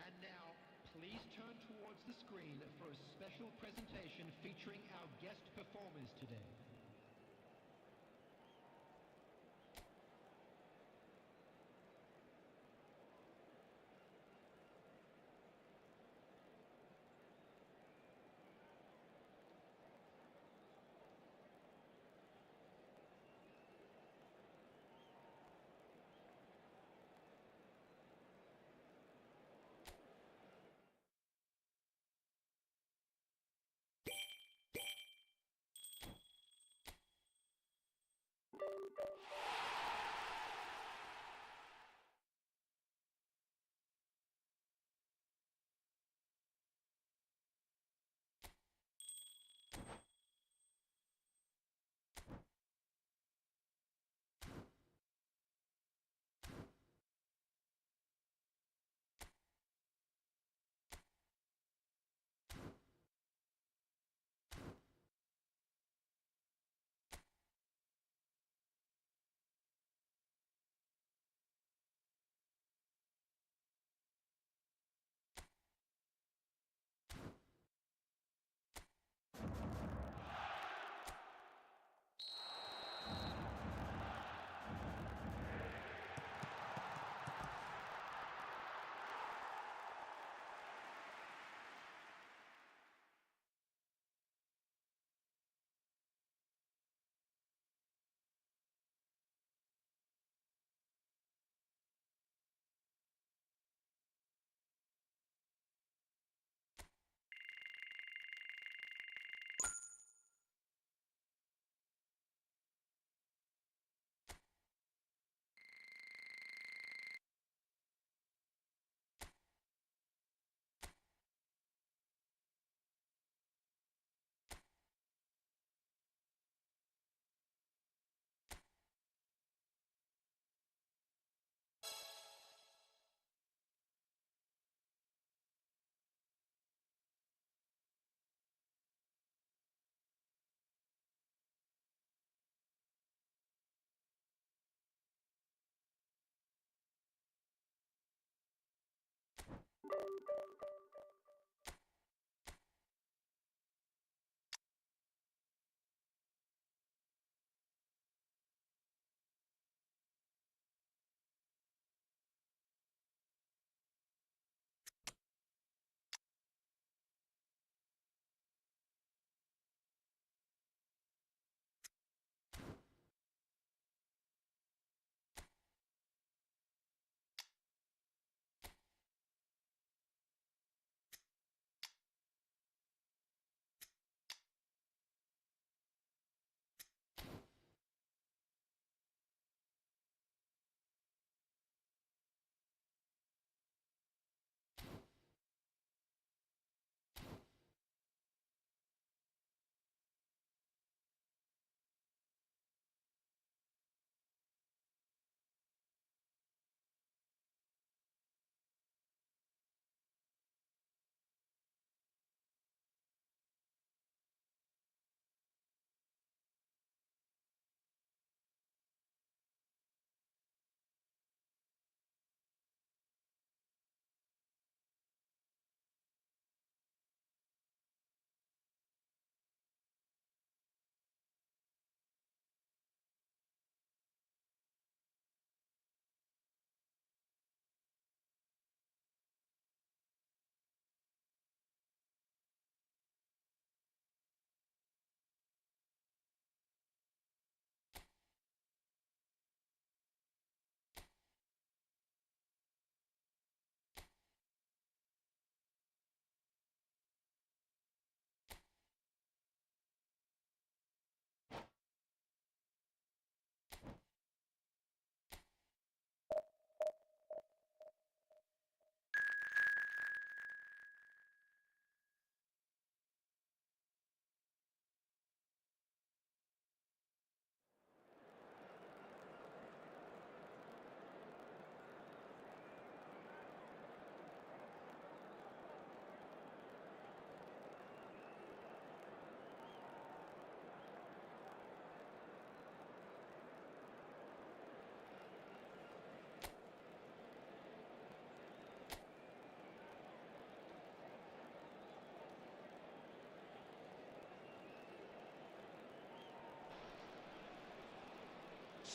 And now, please turn towards the screen for a special presentation featuring our guest performers today.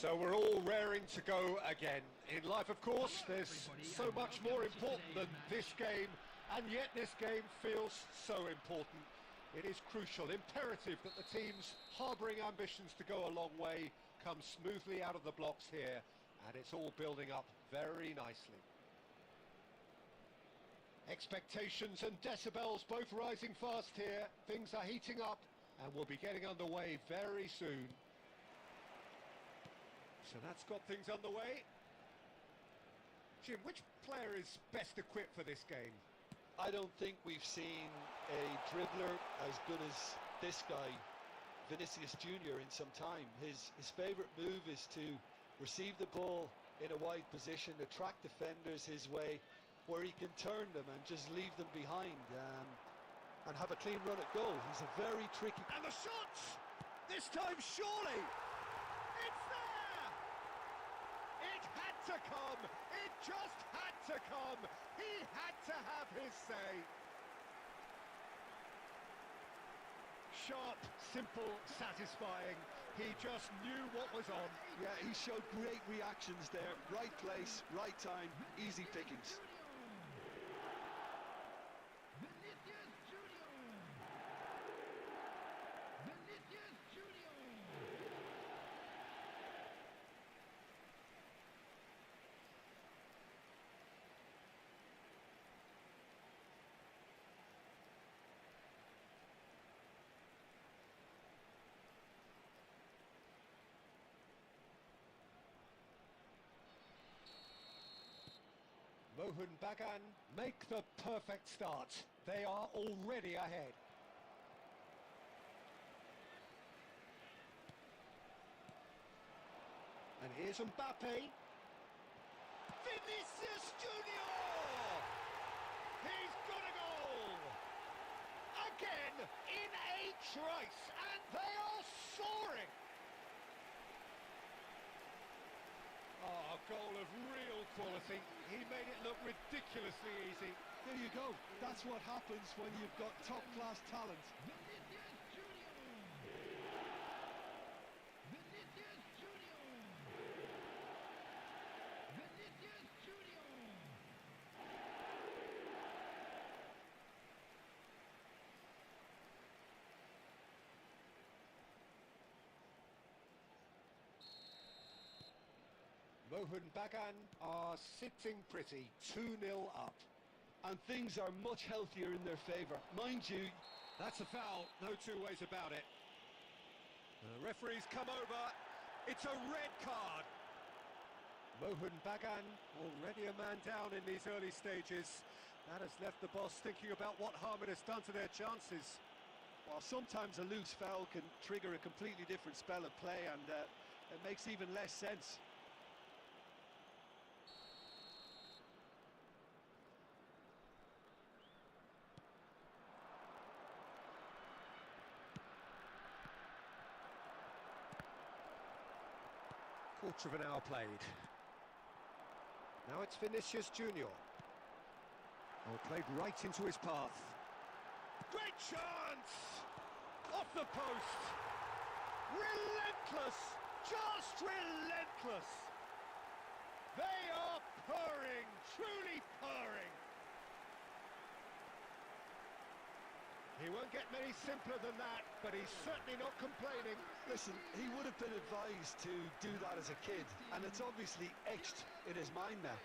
So we're all raring to go again. In life, of course, there's so much more important than this game, and yet this game feels so important. It is crucial, imperative that the teams harbouring ambitions to go a long way come smoothly out of the blocks here, and it's all building up very nicely. Expectations and decibels both rising fast here. Things are heating up, and we'll be getting underway very soon. So that's got things underway. Jim, which player is best equipped for this game? I don't think we've seen a dribbler as good as this guy, Vinicius Junior, in some time. His favourite move is to receive the ball in a wide position, attract defenders his way, where he can turn them and just leave them behind and have a clean run at goal. He's a very tricky... And the shots! This time, surely! It's there! It had to come! It just had to come! He had to have his say! Sharp, simple, satisfying. He just knew what was on. Yeah, he showed great reactions there. Right place, right time, easy pickings. Mohun Bagan make the perfect start. They are already ahead. And here's Mbappe. Vinicius Junior! He's got a goal! Again in a trice, and they are soaring! Oh, a goal of real quality. He made it look ridiculously easy. There you go. That's what happens when you've got top-class talent. Mohun Bagan are sitting pretty, 2-0 up. And things are much healthier in their favour. Mind you, That's a foul, no two ways about it. The referee's come over, it's a red card. Mohun Bagan already a man down in these early stages. That has left the boss thinking about what harm it has done to their chances. while sometimes a loose foul can trigger a completely different spell of play, and it makes even less sense. Quarter of an hour played. Now it's Vinicius Junior. Oh, played right into his path. Great chance! Off the post! Relentless! Just relentless! They are purring, truly purring! He won't get many simpler than that, but he's certainly not complaining. Listen, he would have been advised to do that as a kid, and it's obviously etched in his mind now.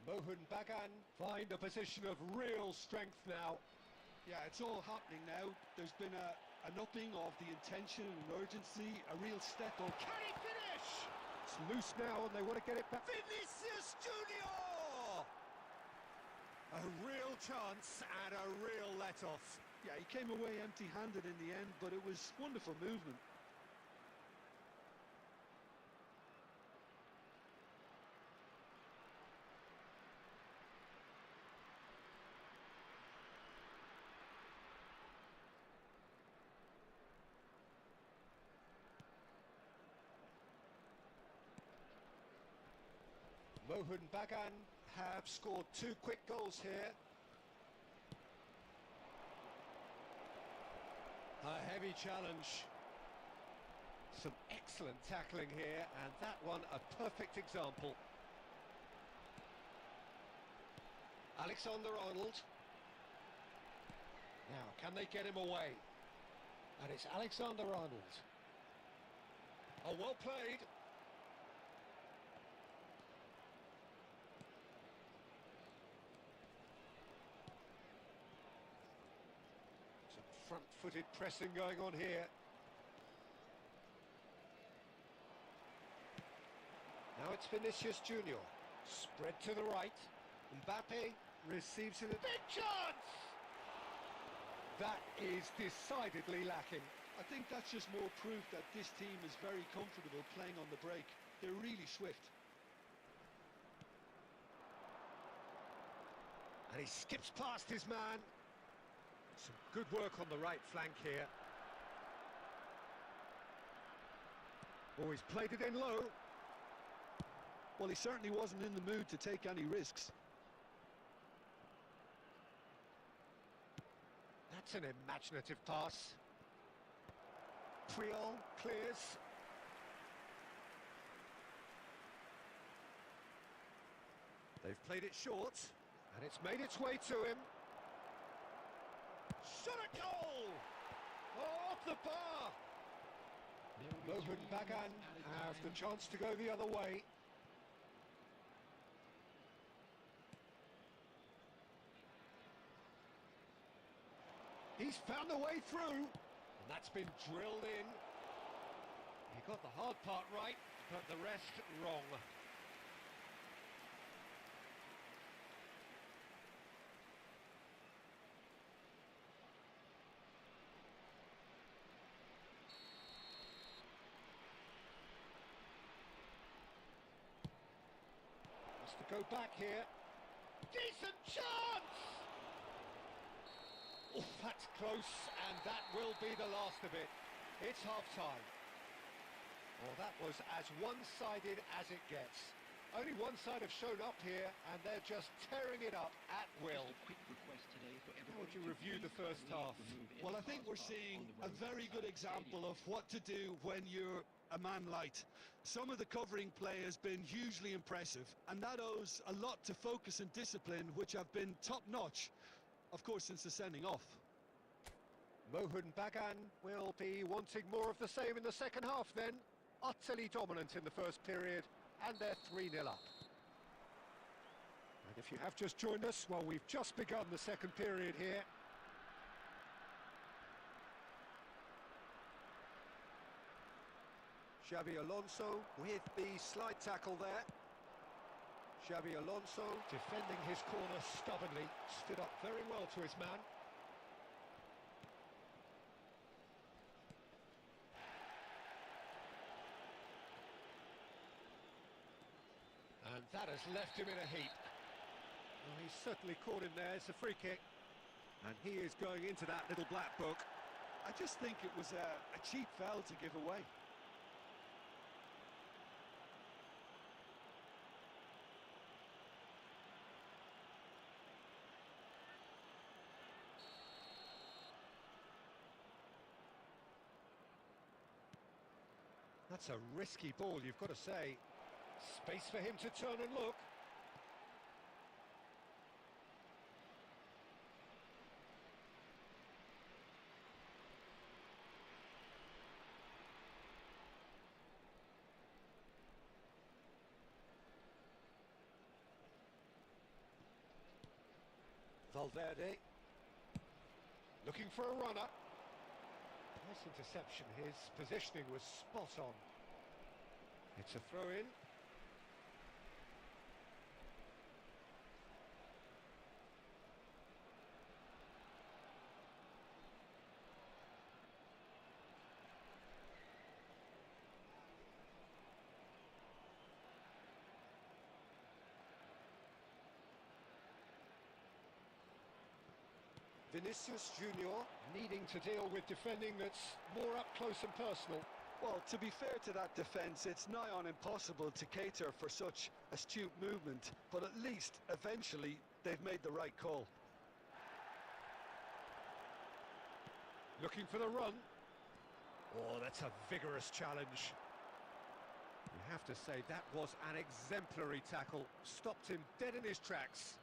Mohun Bagan find a position of real strength now. Yeah, it's all happening now. There's been an upping of the intention and urgency, a real step up. Can he finish? It's loose now and they want to get it back. Vinicius Junior! A real chance and a real let-off. Yeah, he came away empty-handed in the end, but it was wonderful movement. Mohun Bagan have scored 2 quick goals here. A heavy challenge. Some excellent tackling here, and that one a perfect example. Alexander-Arnold. Now, can they get him away? And it's Alexander-Arnold. Oh, well played. Front-footed pressing going on here. Now it's Vinicius Junior. Spread to the right. Mbappe receives it. Big chance! That is decidedly lacking. I think that's just more proof that this team is very comfortable playing on the break. They're really swift. And he skips past his man. Some good work on the right flank here. Oh, he's played it in low. Well, he certainly wasn't in the mood to take any risks. That's an imaginative pass. Priol clears. They've played it short, and it's made its way to him. Shot a goal! Oh, off the bar! Mohun Bagan have the chance to go the other way. He's found a way through, and that's been drilled in. He got the hard part right, but the rest wrong. to go back here. Decent chance! Oh, that's close, and that will be the last of it. It's half-time. Well, that was as one-sided as it gets. Only one side have shown up here, and they're just tearing it up at will. How would you review the first half? Well, I think we're seeing a very good example of what to do when you're a man light. Some of the covering play has been hugely impressive, and that owes a lot to focus and discipline, which have been top-notch, of course, since the sending off. Mohun Bagan will be wanting more of the same in the second half then. Utterly dominant in the first period, and they're 3-0 up. And if you have just joined us, well, we've just begun the second period here. Xabi Alonso with the slide tackle there. Xabi Alonso defending his corner stubbornly, stood up very well to his man. And that has left him in a heap. Well, he's certainly caught him there. It's a free kick. And he is going into that little black book. I just think it was a cheap foul to give away. That's a risky ball, you've got to say. Space for him to turn and look. Valverde looking for a runner. Nice interception. His positioning was spot on. It's a throw-in. Vinicius Junior needing to deal with defending that's more up close and personal. Well, to be fair to that defence, it's nigh on impossible to cater for such astute movement, but at least, eventually, they've made the right call. Looking for the run. Oh, that's a vigorous challenge. You have to say that was an exemplary tackle. Stopped him dead in his tracks.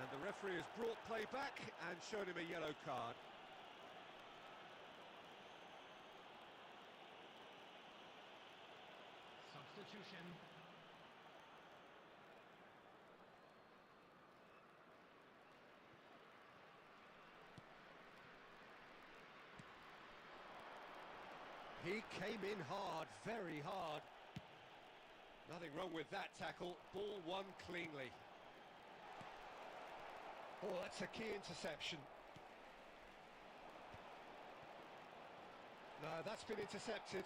And the referee has brought play back and shown him a yellow card. Substitution. He came in hard, very hard. Nothing wrong with that tackle. Ball won cleanly. Oh, that's a key interception. No, that's been intercepted.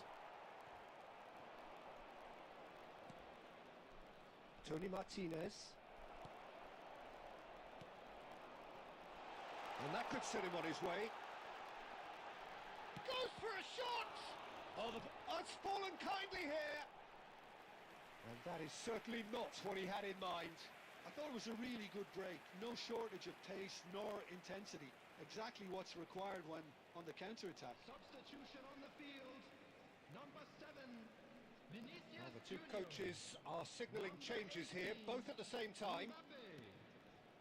Tony Martinez. And that could set him on his way. Goes for a shot! Oh, it's fallen kindly here. And that is certainly not what he had in mind. I thought it was a really good break. No shortage of pace nor intensity. Exactly what's required when on the counter-attack. Substitution on the field. Number 7, Vinicius Well, the two Junior. coaches are signalling changes here, both at the same time.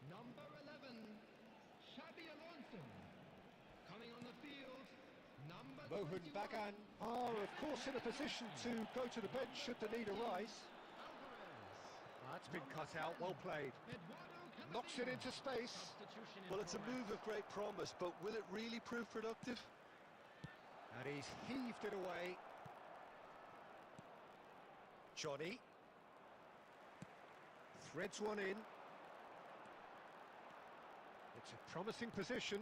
Number 11, Xabi Alonso. Coming on the field, number Mohun 21, Bagan are, of course, in a position to go to the bench should the need arise. That's been cut out, well played. Knocks it into space. Well, it's a move of great promise, but will it really prove productive? And he's heaved it away. Johnny. Threads one in. It's a promising position.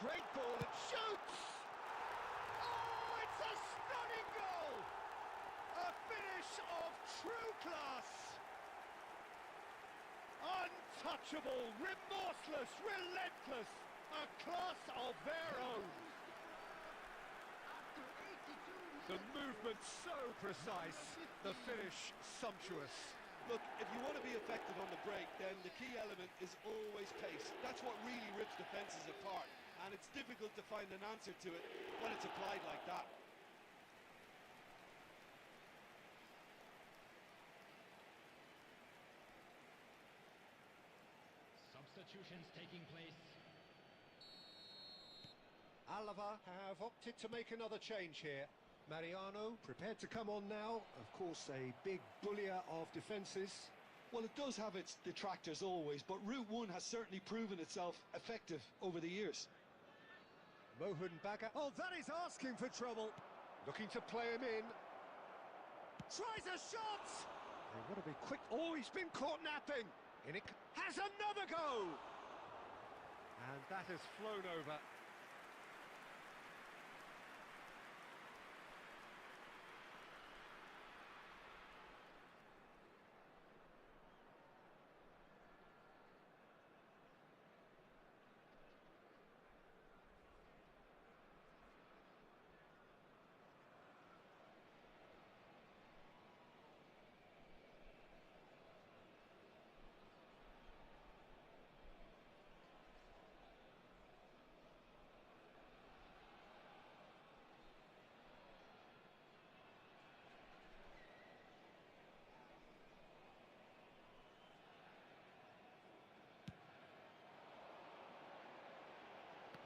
Great ball, it shoots! Oh, it's a stunning goal! A Untouchable, remorseless, relentless, a class of their own. The movement so precise, the finish sumptuous. Look, if you want to be effective on the break, then the key element is always pace. That's what really rips defences apart, and it's difficult to find an answer to it when it's applied like that. Substitutions taking place. Alava have opted to make another change here. Mariano prepared to come on now. Of course, a big bullier of defences. Well, it does have its detractors always, but Route 1 has certainly proven itself effective over the years. Mohun Baga. Oh, that is asking for trouble. Looking to play him in. Tries a shot! They want to be quick. Oh, he's been caught napping. Inik has another go! And that has flown over.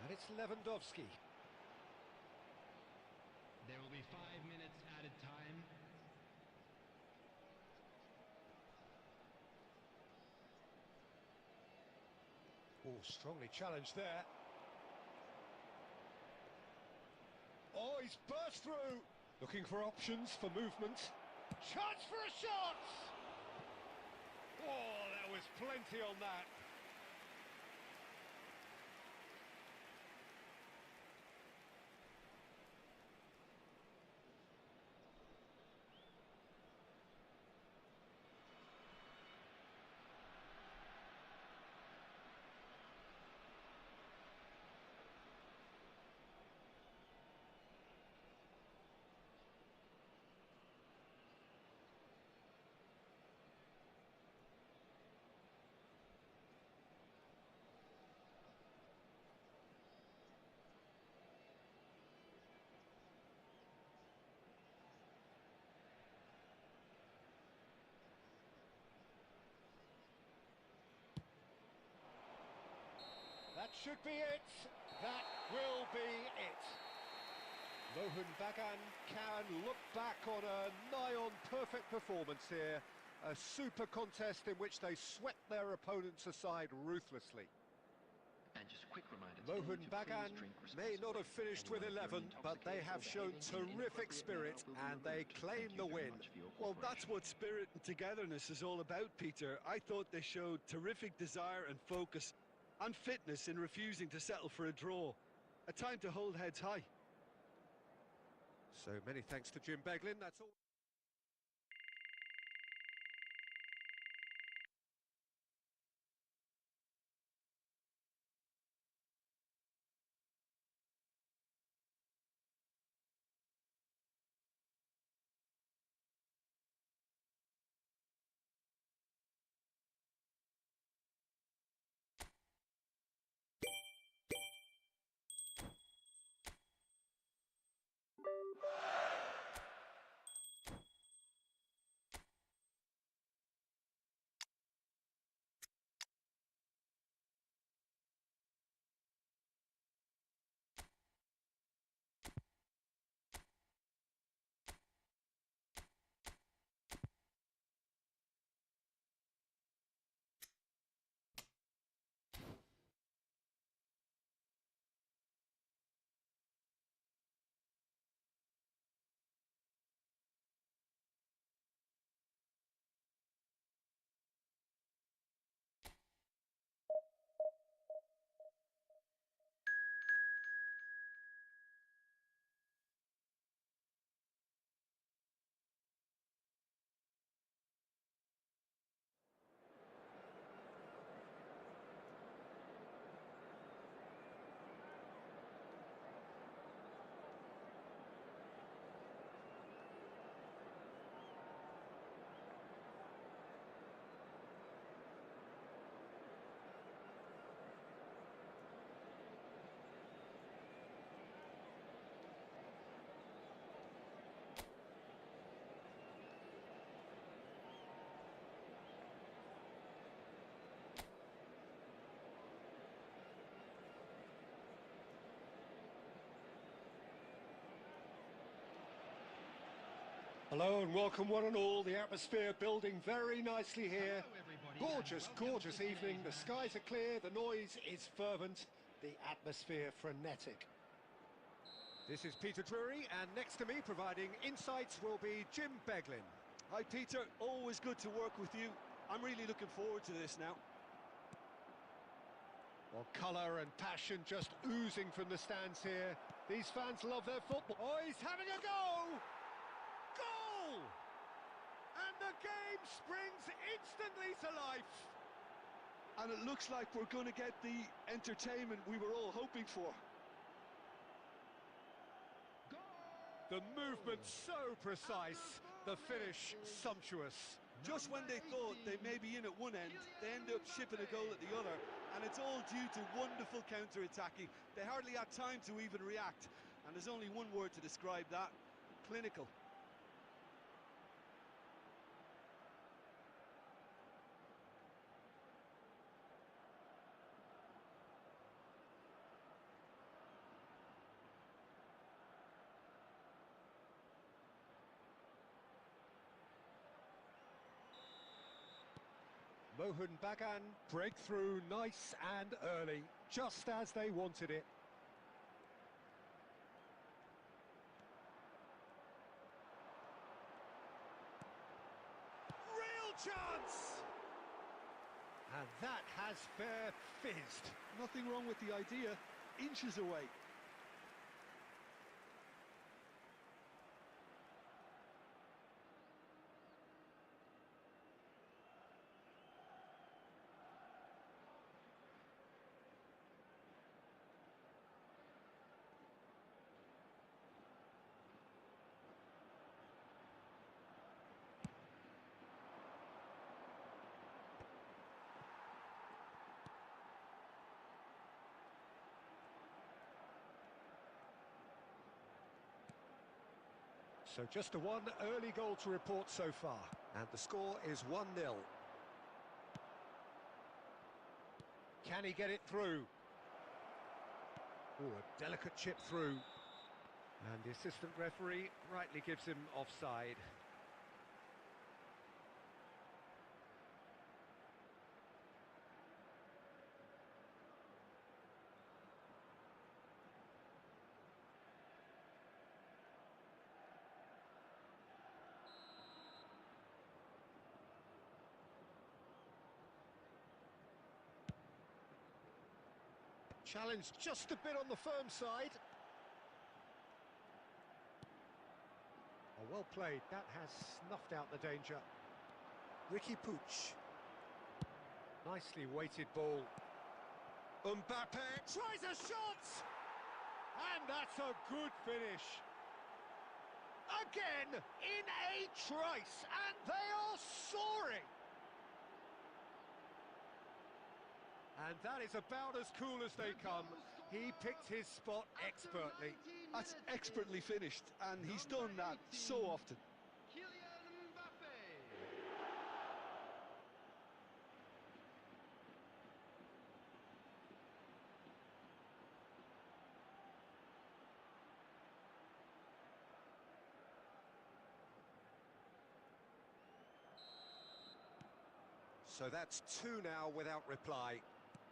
And it's Lewandowski. There will be 5 minutes added time. Oh, strongly challenged there. Oh, he's burst through. Looking for options for movement. Chance for a shot! Oh, there was plenty on that. That should be it. That will be it. Mohun Bagan can look back on a nigh-on perfect performance here. A super contest in which they swept their opponents aside ruthlessly. And just a quick reminder, Mohun Bagan may not have finished with 11, but they have shown terrific spirit and they claim the win. Well, that's what spirit and togetherness is all about, Peter. I thought they showed terrific desire and focus and fitness in refusing to settle for a draw. A time to hold heads high. So many thanks to Jim Beglin. That's all. Hello and welcome one and all. The atmosphere building very nicely here. Hello, everybody, Gorgeous, and welcome gorgeous to evening. The today's skies are clear, the noise is fervent, the atmosphere frenetic. This is Peter Drury, and next to me providing insights will be Jim Beglin. Hi, Peter. Always good to work with you. I'm really looking forward to this now. Well, colour and passion just oozing from the stands here. These fans love their football. Oh, he's having a go! Goal! And the game springs instantly to life. And it looks like we're going to get the entertainment we were all hoping for. The movement so precise, the finish sumptuous. Just when they thought they may be in at one end, they end up shipping a goal at the other, and it's all due to wonderful counter-attacking. They hardly had time to even react, and there's only one word to describe that: clinical. Mohun Bagan, breakthrough nice and early, just as they wanted it. Real chance! And that has fair fizzed. Nothing wrong with the idea. Inches away. So just the one early goal to report so far, and the score is 1-0. Can he get it through? Oh, a delicate chip through. And the assistant referee rightly gives him offside. Challenge just a bit on the firm side. Oh, well played. That has snuffed out the danger. Ricky Pooch. Nicely weighted ball. Mbappe tries a shot! And that's a good finish. Again, in a trice, and they are soaring. And that is about as cool as they come. He picked his spot expertly. That's expertly finished, and he's done that so often. So that's two now without reply.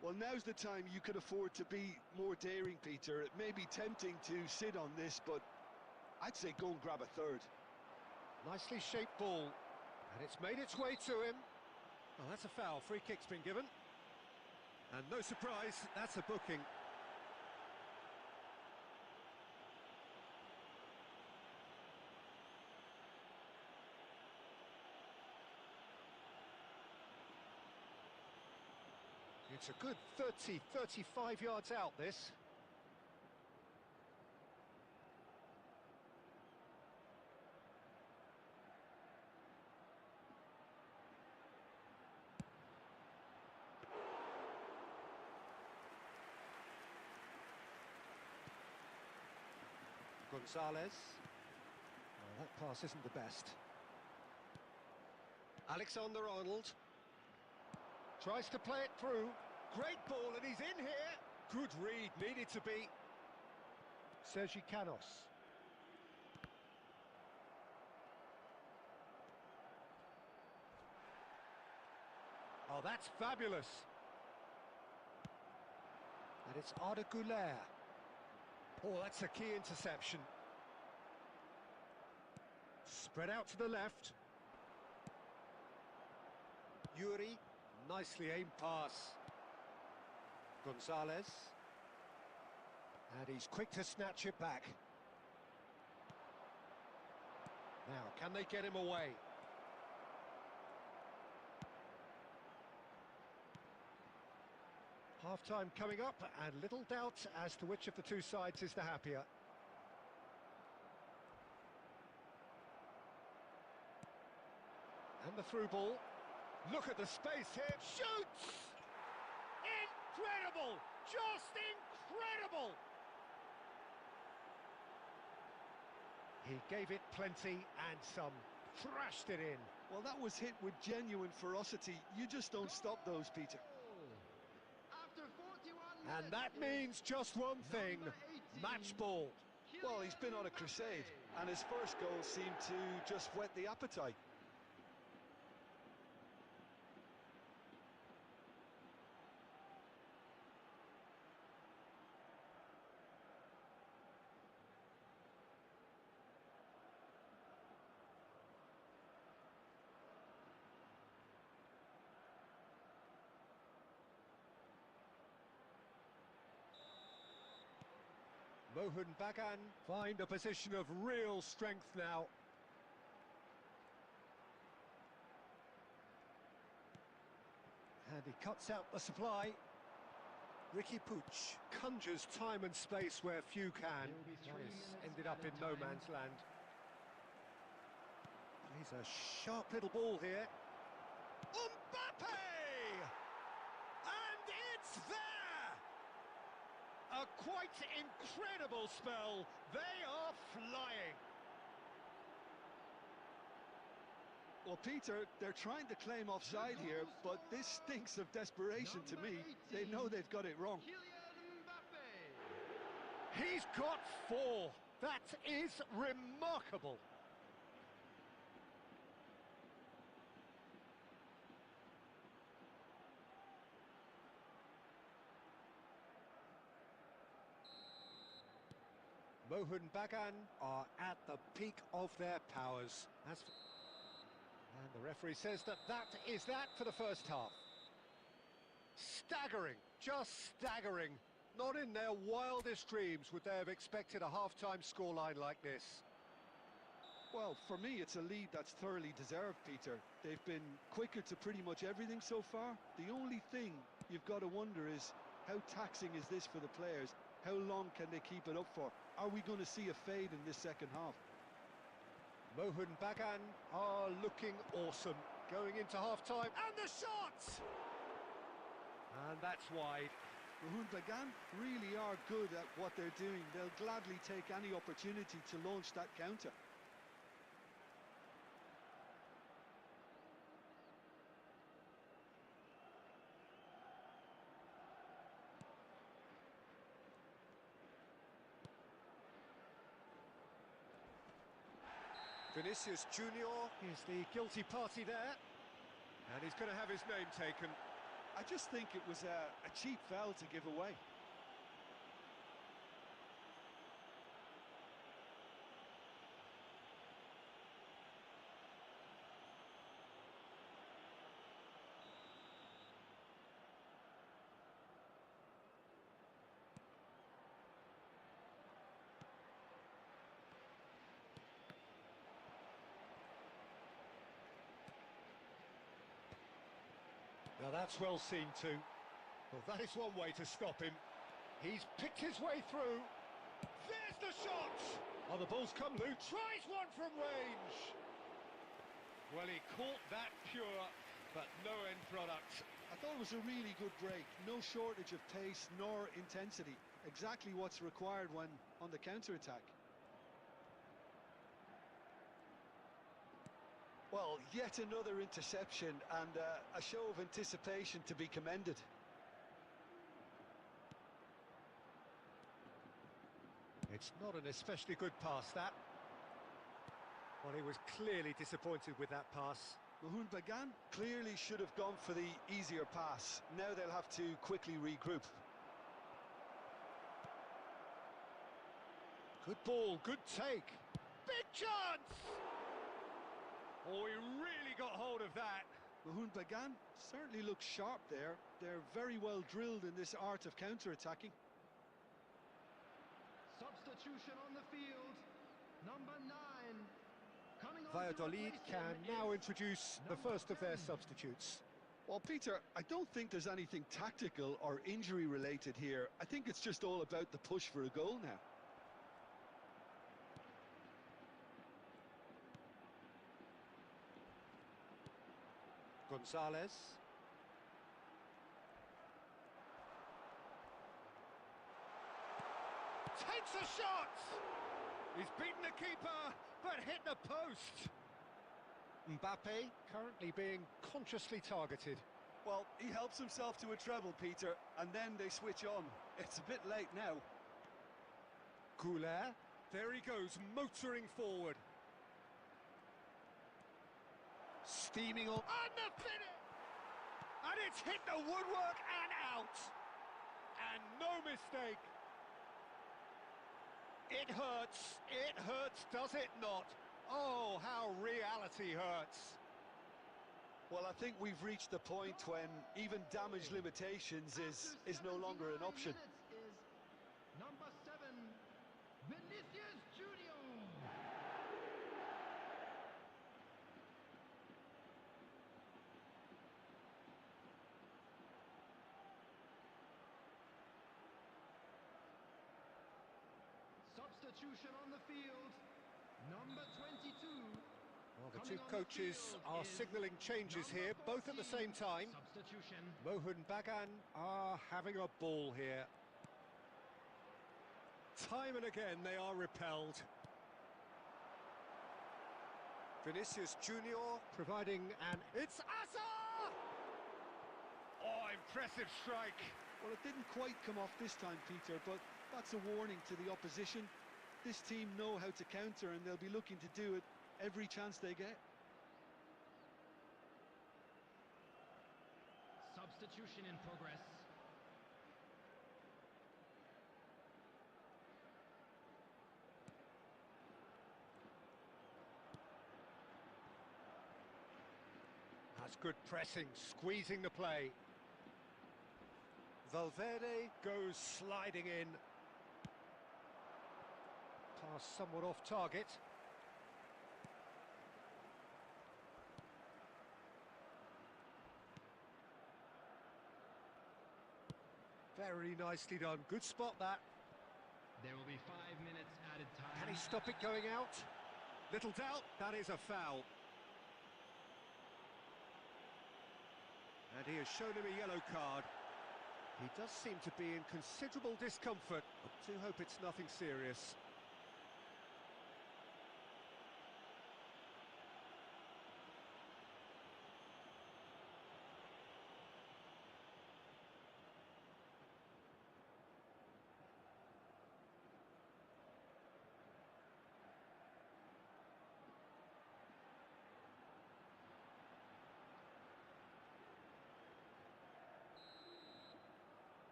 Well, now's the time you could afford to be more daring, Peter. It may be tempting to sit on this, but I'd say go and grab a third. Nicely shaped ball, and it's made its way to him. Oh, that's a foul. Free kick's been given. And no surprise, that's a booking. It's a good 30, 35 yards out, this. Gonzalez. Oh, that pass isn't the best. Alexander-Arnold. Tries to play it through. Great ball, and he's in here. Good read, needed to be. Sergi Canos. Oh, that's fabulous. And it's Arda Güler. Oh, that's a key interception. Spread out to the left. Yuri, nicely aimed pass. Gonzalez. And he's quick to snatch it back. Now, can they get him away? Half-time coming up, and little doubt as to which of the two sides is the happier. And the through ball. Look at the space here. Shoots! Incredible! Just incredible! He gave it plenty and some. Thrashed it in. Well, that was hit with genuine ferocity. You just don't stop those, Peter. After 41 And that means just one thing, match ball. Well, he's been on a crusade, and his first goal seemed to just whet the appetite. Mohun Bagan find a position of real strength now. And he cuts out the supply. Ricky Puig conjures time and space where few can. That has ended up in no man's land. Plays a sharp little ball here. Mbappe! And it's there! A quite incredible spell. They are flying. Well, Peter, they're trying to claim offside here, but this stinks of desperation to me. They know they've got it wrong. He's got 4. That is remarkable. Mohun Bagan are at the peak of their powers. And the referee says that is that for the first half. Staggering, just staggering. Not in their wildest dreams would they have expected a half-time scoreline like this. Well, for me, it's a lead that's thoroughly deserved, Peter. They've been quicker to pretty much everything so far. The only thing you've got to wonder is, how taxing is this for the players? How long can they keep it up for? Are we going to see a fade in this second half? Mohun Bagan are looking awesome. Going into half-time, and the shot! And that's wide. Mohun Bagan really are good at what they're doing. They'll gladly take any opportunity to launch that counter. Vinicius Junior is the guilty party there, and he's going to have his name taken. I just think it was a cheap foul to give away. Now that's well seen too. Well, that is one way to stop him. He's picked his way through. There's the shot! Oh, the ball's come loose. Tries one from range. Well, he caught that pure, but no end product. I thought it was a really good break. No shortage of pace nor intensity. Exactly what's required when on the counter-attack. Well, yet another interception and a show of anticipation to be commended. It's not an especially good pass, that. Well, he was clearly disappointed with that pass. Mahmoud Bagan clearly should have gone for the easier pass. Now they'll have to quickly regroup. Good ball, good take. Big chance! Oh, he really got hold of that. Mahmoud Bagan certainly looks sharp there. They're very well drilled in this art of counter-attacking. Substitution on the field. Number 9. Coming on to Valladolid replace can him now is introduce the number first of their 10. substitutes. Well, Peter, I don't think there's anything tactical or injury-related here. I think it's just all about the push for a goal now. Gonzalez. Takes a shot! He's beaten the keeper, but hit the post. Mbappe currently being consciously targeted. Well, he helps himself to a treble, Peter, and then they switch on. It's a bit late now. Goulet, there he goes, motoring forward. Steaming on. And the finish! And it's hit the woodwork and out. And no mistake. It hurts, does it not? Oh, how reality hurts. Well, I think we've reached the point when even damage limitations is no longer an option. Is number 7, Vinicius Junior. Substitution on the field. Number 22. Well, the two coaches are signalling changes here, both at the same time. Substitution. Mohun Bagan are having a ball here. Time and again they are repelled. Vinicius Junior providing an... It's Asa! Oh, impressive strike. Well, it didn't quite come off this time, Peter, but that's a warning to the opposition. This team know how to counter, and they'll be looking to do it every chance they get. Substitution in progress. That's good pressing, squeezing the play. Valverde goes sliding in. Pass somewhat off target. Very nicely done. Good spot, that. There will be 5 minutes added time. Can he stop it going out? Little doubt, that is a foul. And he has shown him a yellow card. He does seem to be in considerable discomfort. I do hope it's nothing serious.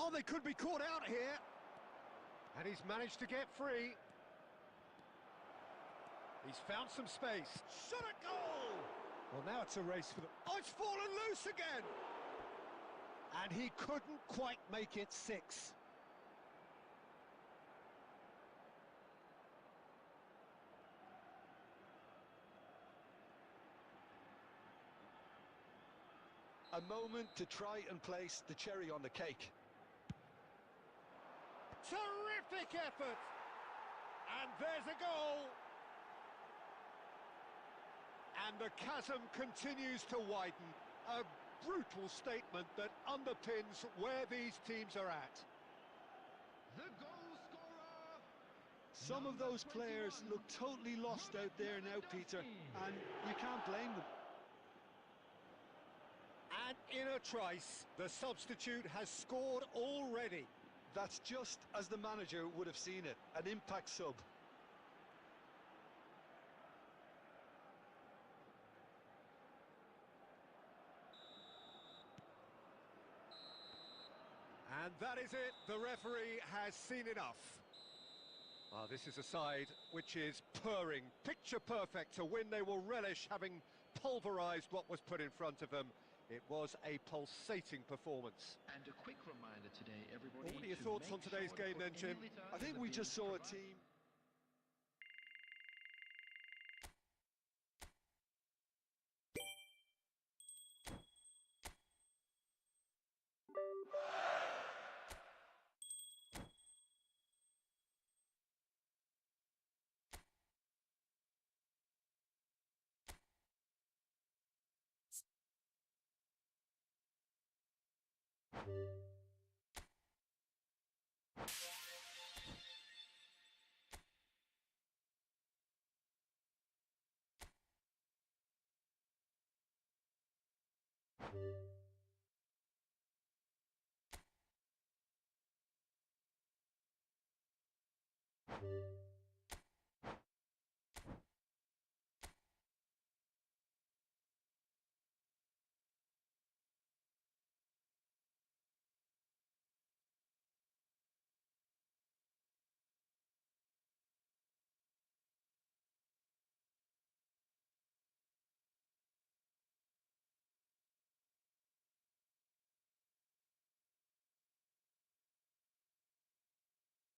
Oh, they could be caught out here. And he's managed to get free. He's found some space. Shot at goal! Well, now it's a race for the... Oh, it's fallen loose again! And he couldn't quite make it 6. A moment to try and place the cherry on the cake. Terrific effort! And there's a goal! And the chasm continues to widen. A brutal statement that underpins where these teams are at. The goal scorer. Some of those players look totally lost out there now, Peter, and you can't blame them. And in a trice, the substitute has scored already. That's just as the manager would have seen it, an impact sub. And that is it. The referee has seen enough. This is a side which is purring, picture perfect to win. They will relish having pulverised what was put in front of them. It was a pulsating performance. And a quick reminder today, everybody. What are your thoughts on today's game then, Jim? I think we just saw a team...